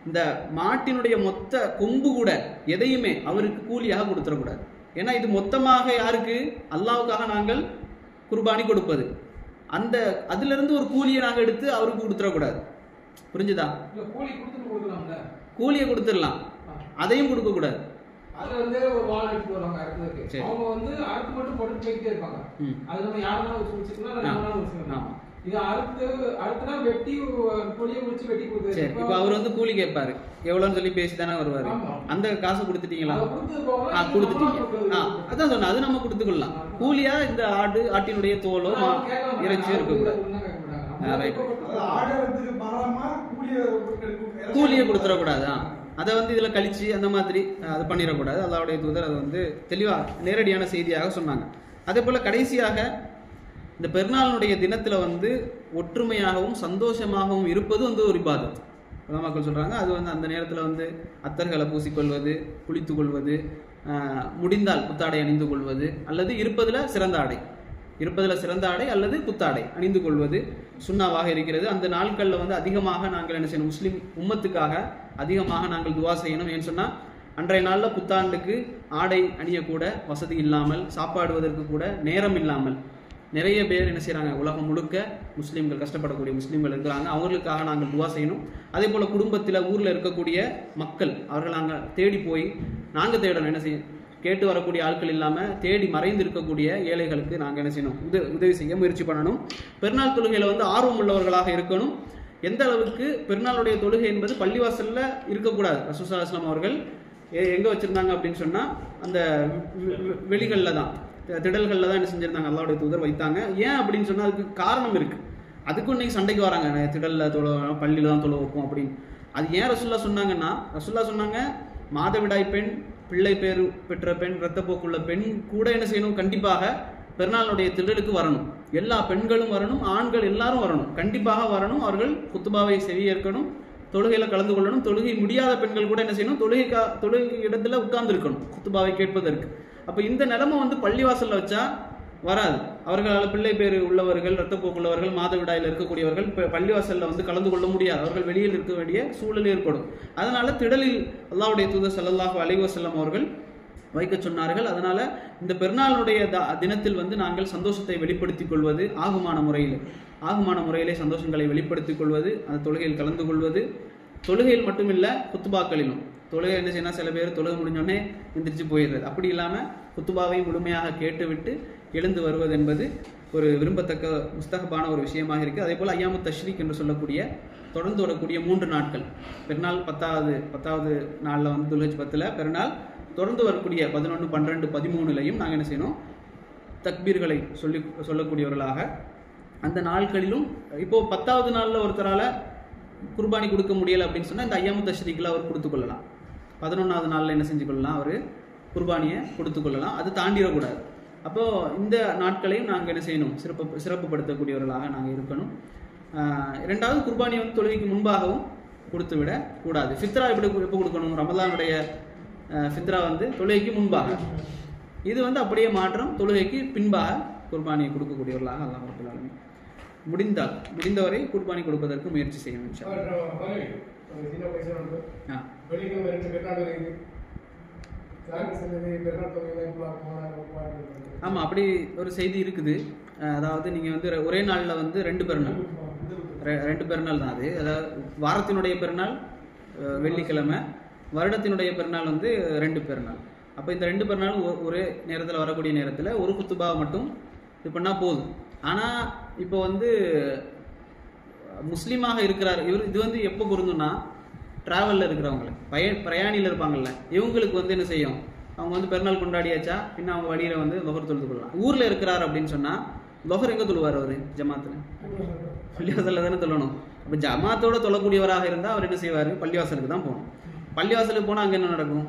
இந்த மாட்டினுடைய மொத்த கொம்பு கூட எதையுமே அவருக்கு கூலியாக கொடுத்துடக்கூடாது. ஏன்னா இது மொத்தமாக யாருக்கு, அல்லாஹ்வுக்காக நாங்கள் குர்பானி கொடுப்பது. அந்த அதுல இருந்து ஒரு கூலியை நாங்கள் எடுத்து அவருக்கு கொடுத்துடக்கூடாது. புரிஞ்சுதா? கூலியை கொடுத்துடலாம், அதையும் கொடுக்க கூடாது. அது வந்து ஒரு வாள் எடுத்து வருவாங்க அறுக்கிறதுக்கு, அவங்க வந்து அறுத்து மட்டும் போட்டு போயிட்டே இருப்பாங்க. அது நம்ம யாருனாலும் வச்சுக்கலாம், இல்லை நம்மளாலும் வச்சுக்கலாம். இது அடுத்தனா வெட்டி பொடியை முடிச்சு வெட்டி கொடுத்து. சரி, இப்போ அவர் வந்து கூலி கேட்பாரு, எவ்வளோன்னு சொல்லி பேசி தானே வருவாரு. அந்த காசை கொடுத்துட்டீங்களா? கொடுத்துட்டீங்க. அதான் சொன்ன, அது நம்ம கொடுத்துக்கொள்ளலாம். கூலியா இந்த ஆட்டினுடைய தோலோ இறைச்சியோ இருக்கக்கூடாது. கூலியை கொடுத்துடக்கூடாது. அதை வந்து இதுல கழிச்சு அந்த மாதிரி அது பண்ணிடக்கூடாது. அல்லாஹ்வுடைய தூதர் அதை வந்து தெளிவாக நேரடியான செய்தியாக சொன்னாங்க. அதே போல கடைசியாக இந்த பெருநாளுடைய தினத்துல வந்து ஒற்றுமையாகவும் சந்தோஷமாகவும் இருப்பது வந்து ஒரு இபாதத். மக்கள் சொல்றாங்க, அது வந்து அந்த நேரத்துல வந்து அத்தர்களை பூசிக்கொள்வது, குளித்து கொள்வது, முடிந்தால் புத்தாடை அணிந்து கொள்வது, அல்லது இருப்பதுல சிறந்த ஆடை அல்லது புத்தாடை அணிந்து கொள்வது சுன்னாவாக இருக்கிறது. அந்த நாட்கள்ல வந்து அதிகமாக நாங்கள் என்ன செய்யணும், முஸ்லிம் உம்மத்துக்காக அதிகமாக நாங்கள் துவா செய்யணும். ஏன்னு சொன்னா அன்றைய நாள்ல புத்தாண்டுக்கு ஆடை அணியக்கூட வசதி இல்லாமல், சாப்பாடுவதற்கு கூட நேரம் இல்லாமல் நிறைய பேர் என்ன செய்யறாங்க, உலகம் முழுக்க முஸ்லீம்கள், கஷ்டப்படக்கூடிய முஸ்லீம்கள் இருக்கிறாங்க. அவங்களுக்காக நாங்கள் துவா செய்யணும். அதே போல குடும்பத்தில் ஊர்ல இருக்கக்கூடிய மக்கள், அவர்கள் நாங்கள் தேடி போய் நாங்கள் தேடணும். என்ன செய்ய, கேட்டு வரக்கூடிய ஆட்கள் இல்லாமல் தேடி மறைந்து இருக்கக்கூடிய ஏழைகளுக்கு நாங்கள் என்ன செய்யணும், உதவி செய்ய முயற்சி பண்ணணும். பெருநாள் தொழுகையில் வந்து ஆர்வம் உள்ளவர்களாக இருக்கணும். எந்த அளவுக்கு பெருநாளுடைய தொழுகை என்பது பள்ளிவாசலில் இருக்கக்கூடாது. ரசூலுல்லாஹி ஸல்லல்லாஹு அலைஹி வஸல்லம் அவர்கள் எங்கே வச்சுருந்தாங்க அப்படின்னு சொன்னால் அந்த வெளிகளில் தான், திடல்களில் தான் என்ன செஞ்சுருந்தாங்க, அல்லாஹ்வுடைய தூதர் வைத்தாங்க. ஏன் அப்படின்னு சொன்னால் அதுக்கு காரணம் இருக்குது. அதுக்கும் இன்னைக்கு சண்டைக்கு வராங்க, திடலில் பள்ளியில் தான் தொழ வைப்போம் அப்படின்னு. அது ஏன் ரசூலுல்லாஹ் சொன்னாங்கன்னா, ரசூலுல்லாஹ் சொன்னாங்க மாதவிடாய் பெண், பிள்ளை பேரு பெற்ற பெண், இரத்தப்போக்குள்ள பெண் கூட என்ன செய்யணும், கண்டிப்பாக பெருநாளுடைய திடலுக்கு வரணும். எல்லா பெண்களும் வரணும், ஆண்கள் எல்லாரும் வரணும், கண்டிப்பாக வரணும். அவர்கள் குத்துபாவை செவியேற்கணும், தொழுகையில கலந்து கொள்ளணும். தொழுகை முடியாத பெண்கள் கூட என்ன செய்யணும், தொழுகை இடத்துல உட்கார்ந்து இருக்கணும் குத்துபாவை கேட்பதற்கு. அப்ப இந்த நிலைமை வந்து பள்ளிவாசல்ல வச்சா வராது. அவர்களால் பிள்ளை பேரு உள்ளவர்கள், இரத்தப்போக்குள்ளவர்கள், மாதவிடாயில் இருக்கக்கூடியவர்கள் பள்ளிவாசல்ல வந்து கலந்து கொள்ள முடியாது. அவர்கள் வெளியில் இருக்க வேண்டிய சூழல் ஏற்படும். அதனால திடலில் அல்லாஹ்வுடைய தூதர் ஸல்லல்லாஹு அலைஹி வஸல்லம் அவர்கள் வைக்க சொன்னார்கள். அதனால இந்த பெருநாளுடைய தினத்தில் வந்து நாங்கள் சந்தோஷத்தை வெளிப்படுத்திக் கொள்வது, ஆகுமான முறையிலே சந்தோஷங்களை வெளிப்படுத்திக் கொள்வது, அந்த தொழுகையில் கலந்து கொள்வது. தொழுகையில் மட்டுமில்ல, குத்துபாக்களிலும். தொழுகை என்ன செய்யணும், சில பேர் தொழுகை முடிஞ்சோடனே எந்திரிச்சு போயிடுறது. அப்படி இல்லாமல் குத்துபாவை முழுமையாக கேட்டுவிட்டு எழுந்து வருவது என்பது ஒரு விரும்பத்தக்க முஸ்தகபான ஒரு விஷயமாக இருக்குது. அதே போல் ஐயாமு தஷ்ரீக் என்று சொல்லக்கூடிய தொடர்ந்து வரக்கூடிய 3 நாட்கள், பெருநாள் 10வது நாளில் வந்து துல்ஹஜ் 10ல் பெருநாள், தொடர்ந்து வரக்கூடிய 11, 12, 13லையும் நாங்கள் என்ன செய்யணும், தக்பீர்களை சொல்லக்கூடியவர்களாக அந்த நாட்களிலும். இப்போது 10வது நாளில் ஒருத்தரால் குர்பானி கொடுக்க முடியலை அப்படின்னு சொன்னால் இந்த ஐயாமு தஷ்ரீக்கில் அவர் கொடுத்துக்கொள்ளலாம். 11வது நாளில் என்ன செஞ்சு கொள்ளலாம், அவர் குர்பானியை கொடுத்துக்கொள்ளலாம். அது தாண்டிடக்கூடாது. அப்போது இந்த நாட்களையும் நாங்கள் என்ன செய்யணும், சிறப்புப்படுத்தக்கூடியவர்களாக நாங்கள் இருக்கணும். 2வது, குர்பானி வந்து தொழுகைக்கு முன்பாகவும் கொடுத்து விட கூடாது. ஃபித்ரா எப்போ கொடுக்கணும், ரமலானுடைய ஃபித்ரா வந்து தொழுகைக்கு முன்பாக, இது வந்து அப்படியே மாற்றம், தொழுகைக்கு பின்பாக குர்பானியை கொடுக்கக்கூடியவர்களாக அல்லாஹ் ரப்பல் ஆலமீன் முடிந்தவரை குர்பானி கொடுப்பதற்கு முயற்சி செய்யணும். ஆமாம், அப்படி ஒரு செய்தி இருக்குது. அதாவது நீங்கள் வந்து ஒரே நாளில் வந்து 2 பெருநாள் தான் அது. அதாவது வாரத்தினுடைய பெருநாள் வெள்ளிக்கிழமை, வருடத்தினுடைய பெருநாள் வந்து 2 பெருநாள். அப்போ இந்த 2 பெருநாளும் ஒரே நேரத்தில் வரக்கூடிய நேரத்தில் ஒரு குத்துபாவை மட்டும் இது பண்ணால் போதும். ஆனால் இப்போ வந்து முஸ்லீமாக இருக்கிறார் இவர், இது வந்து எப்போ பொருந்தும்னா ட்ராவலில் இருக்கிறவங்களுக்கு, பிரயாணியில் இருப்பாங்கள்ல, இவங்களுக்கு வந்து என்ன செய்யும், அவங்க வந்து பெருநாள் கொண்டாடியாச்சா பின்ன அவங்க வழியில் வந்து லொஹர் தொழுது கொள்ளலாம். ஊரில் இருக்கிறார் அப்படின்னு சொன்னால் லொஹர் எங்கே தொழுவார் அவர், ஜமாத்தில், பள்ளிவாசலில் தானே தொழணும். அப்போ ஜமாத்தோட தொழக்கூடியவராக இருந்தால் அவர் என்ன செய்வார், பள்ளிவாசலுக்கு தான் போகணும். பள்ளிவாசலுக்கு போனால் அங்கே என்ன நடக்கும்,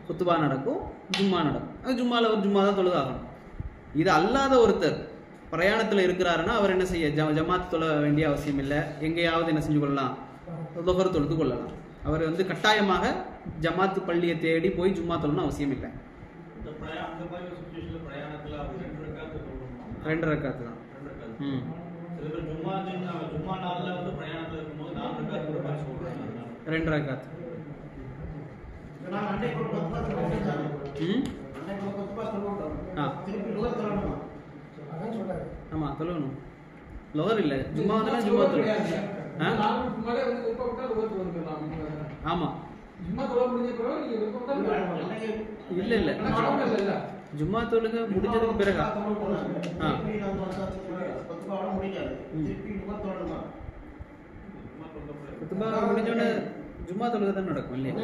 குத்துபா நடக்கும், ஜும்மா நடக்கும். அது ஜும்மாவில் ஒரு ஜும்மா தான் தொழுதாகணும். இது அல்லாத ஒருத்தர் பிரயாணத்தில் இருக்கிறாருன்னா அவர் என்ன செய்ய, ஜமாத் தொழ வேண்டிய அவசியம் இல்லை. எங்கேயாவது என்ன செஞ்சு கொள்ளலாம், லொஹர் தொழுது கொள்ளலாம். அவர் வந்து கட்டாயமாக ஜமாத்து பள்ளியை தேடி போய் ஜும்மா தொழணும் அவசியம் இல்லை. 2 ரக்காத்து தான். ரெண்டு ரக்காத்து. ஆமா தொழணும். லோகர் இல்லை, ஜும்மா வந்து ஜும்மா தொழு. ஆமா இல்ல இல்ல, ஜும்மா தொழுகை முடிஞ்சதுக்கு பிறகு முடிஞ்சோடனே ஜும்மா தொழுகை தான் நடக்கும் இல்லையா?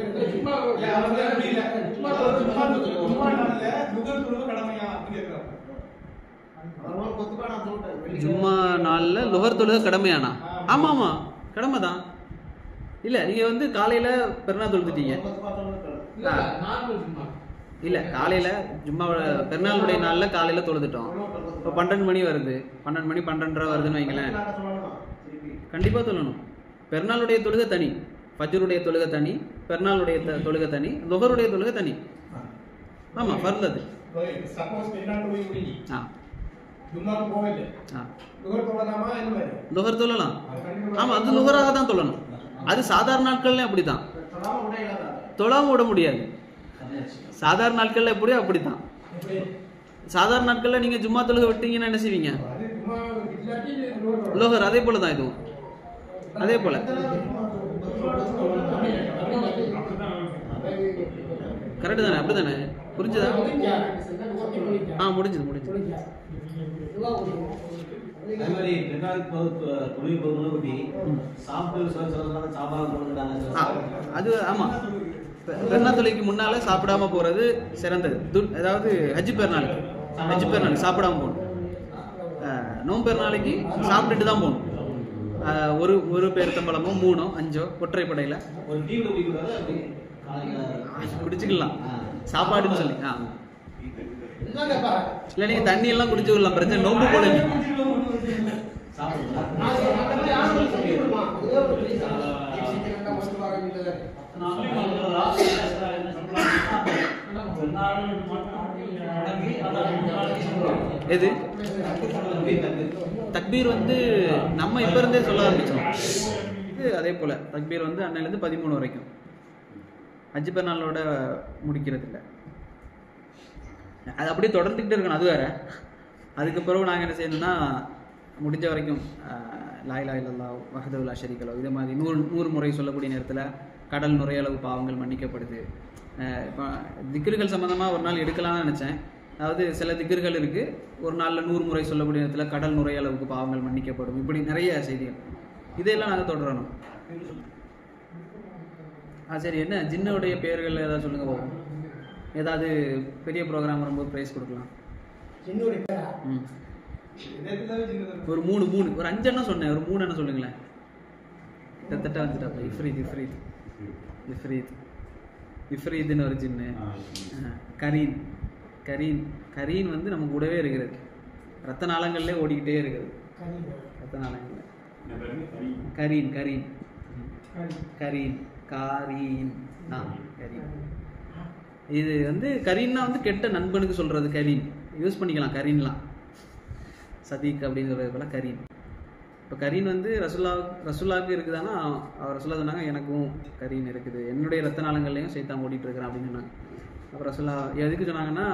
ஜும்மா நாள்ல லொஹர் தொழுகை கடமையானா? ஆமா ஆமா கடமை தான். இல்ல நீங்க வந்து காலையில பெருநாள் தொழுதுட்டீங்க இல்ல, காலையில ஜும்மா பெருநாளுடைய நாள்ல காலையில தொழுதுட்டோம். இப்போ 12 மணி வருது, 12 மணி 12:30 வருதுன்னு வைங்களேன், கண்டிப்பா தொழணும். பெருநாளுடைய தொழுகை தனி, ஃபஜ்ருடைய தொழுகை தனி, பெருநாளுடைய தொழுகை தனி, லொஹருடைய தொழுகை தனி. ஆமா ஃபர்ல் அது. லொஹர் தொழலாம். ஆமா அது லொஹராக தான் தொழணும். அது சாதாரண நாட்கள்ல அப்படித்தான், தொழாம விட முடியாது. சாதாரண நாட்கள்ல எப்படியோ அப்படித்தான். சாதாரண நாட்கள்ல நீங்க ஜும்மா தொழுகை விட்டீங்கன்னா என்ன செய்வீங்க, லோகர். அதே போலதான் இதுவும் அதே போல. கரெக்ட் தானே? அப்படித்தானே? புரிஞ்சுதா? முடிஞ்சது. அதே மாதிரி துணி பொருள் அது ஆமாம், பெருநாள் தொழுகைக்கு முன்னால சாப்பிடாம போறது சிறந்தது. அதாவது ஹஜ் பெருநாளைக்கு சாப்பிடாம போகணும். நோம்பு பெருநாளைக்கு சாப்பிட்டுட்டு தான் போகணும். ஒரு பேருத்தம்பழமோ 3 5 ஒற்றைப்படையில குடிச்சுக்கலாம் சாப்பாடுன்னு சொல்லி. இல்லை நீங்க தண்ணி எல்லாம் குடிச்சுக்கலாம், பிரச்சனை. நோம்பு போடுங்க. எது தக்பீர் வந்து நம்ம இப்ப இருந்தே சொல்ல ஆரம்பிச்சோம். இது அதே போல தக்பீர் வந்து அன்னையிலேருந்து 13 வரைக்கும் ஹஜ் பெருநாளோட முடிக்கிறது இல்லை. அது அப்படியே தொடர்ந்துக்கிட்டே இருக்கணும், அது வேற. அதுக்கு பிறகு நாங்கள் என்ன செய்யணும்னா முடிஞ்ச வரைக்கும் லா இலாஹ இல்லல்லாஹ் வஹ்தஹு லா ஷரீக லஹு இதே மாதிரி 100 முறை சொல்லக்கூடிய நேரத்தில் கடல் நுரையளவு பாவங்கள் மன்னிக்கப்படுது. இப்போ திக்ருகள் சம்மந்தமாக ஒரு நாள் எடுக்கலாம்னு நினச்சேன். அதாவது சில திக்ருகள் இருக்குது, ஒரு நாளில் 100 முறை சொல்லக்கூடிய நேரத்தில் கடல் நுரையளவுக்கு பாவங்கள் மன்னிக்கப்படும். இப்படி நிறைய செய்திகள், இதையெல்லாம் நாங்கள் தொடரணும். சரி, என்ன ஜின்னுடைய பெயர்கள் ஏதாவது சொல்லுங்க போவோம். ஏதாவது பெரிய ப்ரோக்ராம் வரும்போது ப்ரைஸ் கொடுக்கலாம். ஒரு 3 ஒரு 5 எண்ணம் சொன்னேன், ஒரு 3 எண்ணம் சொல்லுங்களேன். கிட்டத்தட்ட வந்துட்டாப்பா. இஃப்ரீத்னு ஒரு ஜின்னு. கரீன் வந்து நம்ம கூடவே இருக்கிறது, ரத்த நாளங்கள்ல ஓடிக்கிட்டே இருக்குது. ரத்த நாளங்கள்ல கரீன். இது வந்து கரீன்னா வந்து கெட்ட நண்பனுக்கு சொல்றது. கரீன் யூஸ் பண்ணிக்கலாம், கரீன்லாம் சதீக் அப்படின்னு சொல்றது போல கரீன். இப்போ கரீன் வந்து ரசூலாவுக்கு இருக்குதானா, அவர் ரசூலா சொன்னாங்க எனக்கும் கரீன் இருக்குது, என்னுடைய ரத்த நாளங்கள்லையும் சைத்தான் ஓடிட்டு இருக்கிறேன் அப்படின்னு சொன்னாங்க. அப்போ ரசூலா எதுக்கு சொன்னாங்கன்னா,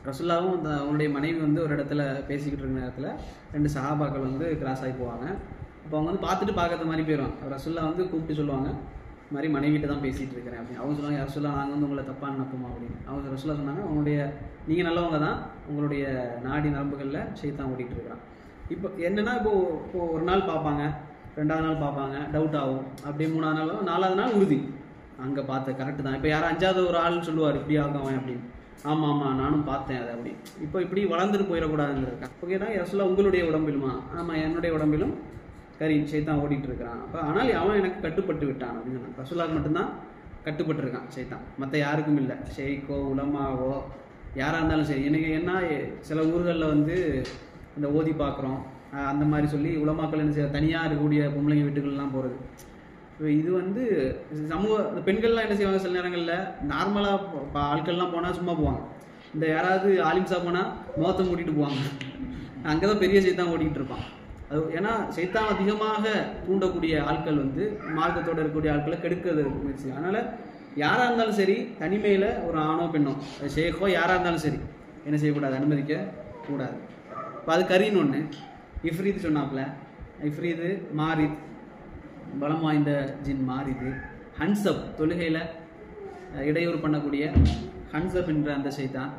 ரசூலாவும் அவங்களுடைய மனைவி வந்து ஒரு இடத்துல பேசிக்கிட்டு இருக்கிற நேரத்தில் 2 சஹாபாக்கள் வந்து கிராஸ் ஆகி போவாங்க. அப்போ அவங்க வந்து பார்க்காத மாதிரி போயிடுவாங்க. ரசூலா வந்து கூப்பிட்டு சொல்லுவாங்க, இது மாதிரி மனைவிட்டு தான் பேசிகிட்டு இருக்கிறேன் அப்படின்னு. அவங்க சொல்லுவாங்க, ரசூலா நாங்கள் வந்து உங்களை தப்பாக நினைப்போமா அப்படின்னு. அவங்க ரசூலா சொன்னாங்க, நீங்கள் நல்லவங்க தான், உங்களுடைய நாடி நரம்புகளில் சைத்தான் ஓடிட்டு இருக்கிறான். இப்போ என்னென்னா, இப்போ ஒரு நாள் பார்ப்பாங்க, 2வது நாள் பார்ப்பாங்க, டவுட் ஆகும், அப்படியே 3வது நாள் 4வது நாள் உறுதி, அங்கே பார்த்த கரெக்டு தான். இப்போ யாரும் 5வது ஒரு ஆள் சொல்லுவார் இப்படி ஆகவன் அப்படின்னு. ஆமாம் நானும் பார்த்தேன் அதை அப்படி. இப்போ இப்படி வளர்ந்துட்டு போயிடக்கூடாதுங்கிறதுக்கா. ஓகேனா ரசூலா உங்களுடைய உடம்பிலுமா? ஆமாம் என்னுடைய உடம்பிலும் கரீன் சைத்தான் ஓடிட்டு இருக்கிறான். அப்போ ஆனால் அவன் எனக்கு கட்டுப்பட்டு விட்டான் அப்படின்னு சொன்னான். ரசூலாவுக்கு மட்டும்தான் கட்டுப்பட்டு இருக்கான் சைத்தான், மற்ற யாருக்கும் இல்லை. ஷெய்க்கோ உலமாவோ யாராக இருந்தாலும் சரி. எனக்கு என்ன சில ஊர்களில் வந்து இந்த ஓதி பார்க்குறோம் அந்த மாதிரி சொல்லி உலமாக்கள் என்ன செய்ய தனியாக இருக்கக்கூடிய பொம்பளைங்க வீட்டுகள்லாம் போகிறது. இது வந்து சமூக பெண்கள்லாம் என்ன செய்வாங்க, சில நேரங்களில் நார்மலாக ஆட்கள்லாம் போனால் சும்மா போவாங்க. இந்த யாராவது ஆலிம்ஸா போனால் முகத்தை மூட்டிட்டு போவாங்க. அங்கே தான் பெரிய சைத்தான் ஓடிக்கிட்டு இருப்பான். அது ஏன்னா சைத்தான் அதிகமாக தூண்டக்கூடிய ஆட்கள் வந்து மார்க்கத்தோடு இருக்கக்கூடிய ஆட்களை கெடுக்கிறது முயற்சி. அதனால் யாராக இருந்தாலும் சரி, தனிமையில் ஒரு ஆணோ பெண்ணோ ஷேக்கோ யாராக இருந்தாலும் சரி என்ன செய்யக்கூடாது, அனுமதிக்க கூடாது. இப்போ அது கரீன் ஒன்று. இஃப்ரீத் சொன்னாப்புல, இஃப்ரீது மாரித் பலம் வாய்ந்த ஜின் மாரிது. ஹன்சப் தொழுகையில் இடையூறு பண்ணக்கூடிய ஹன்சப் என்ற அந்த சைத்தான்.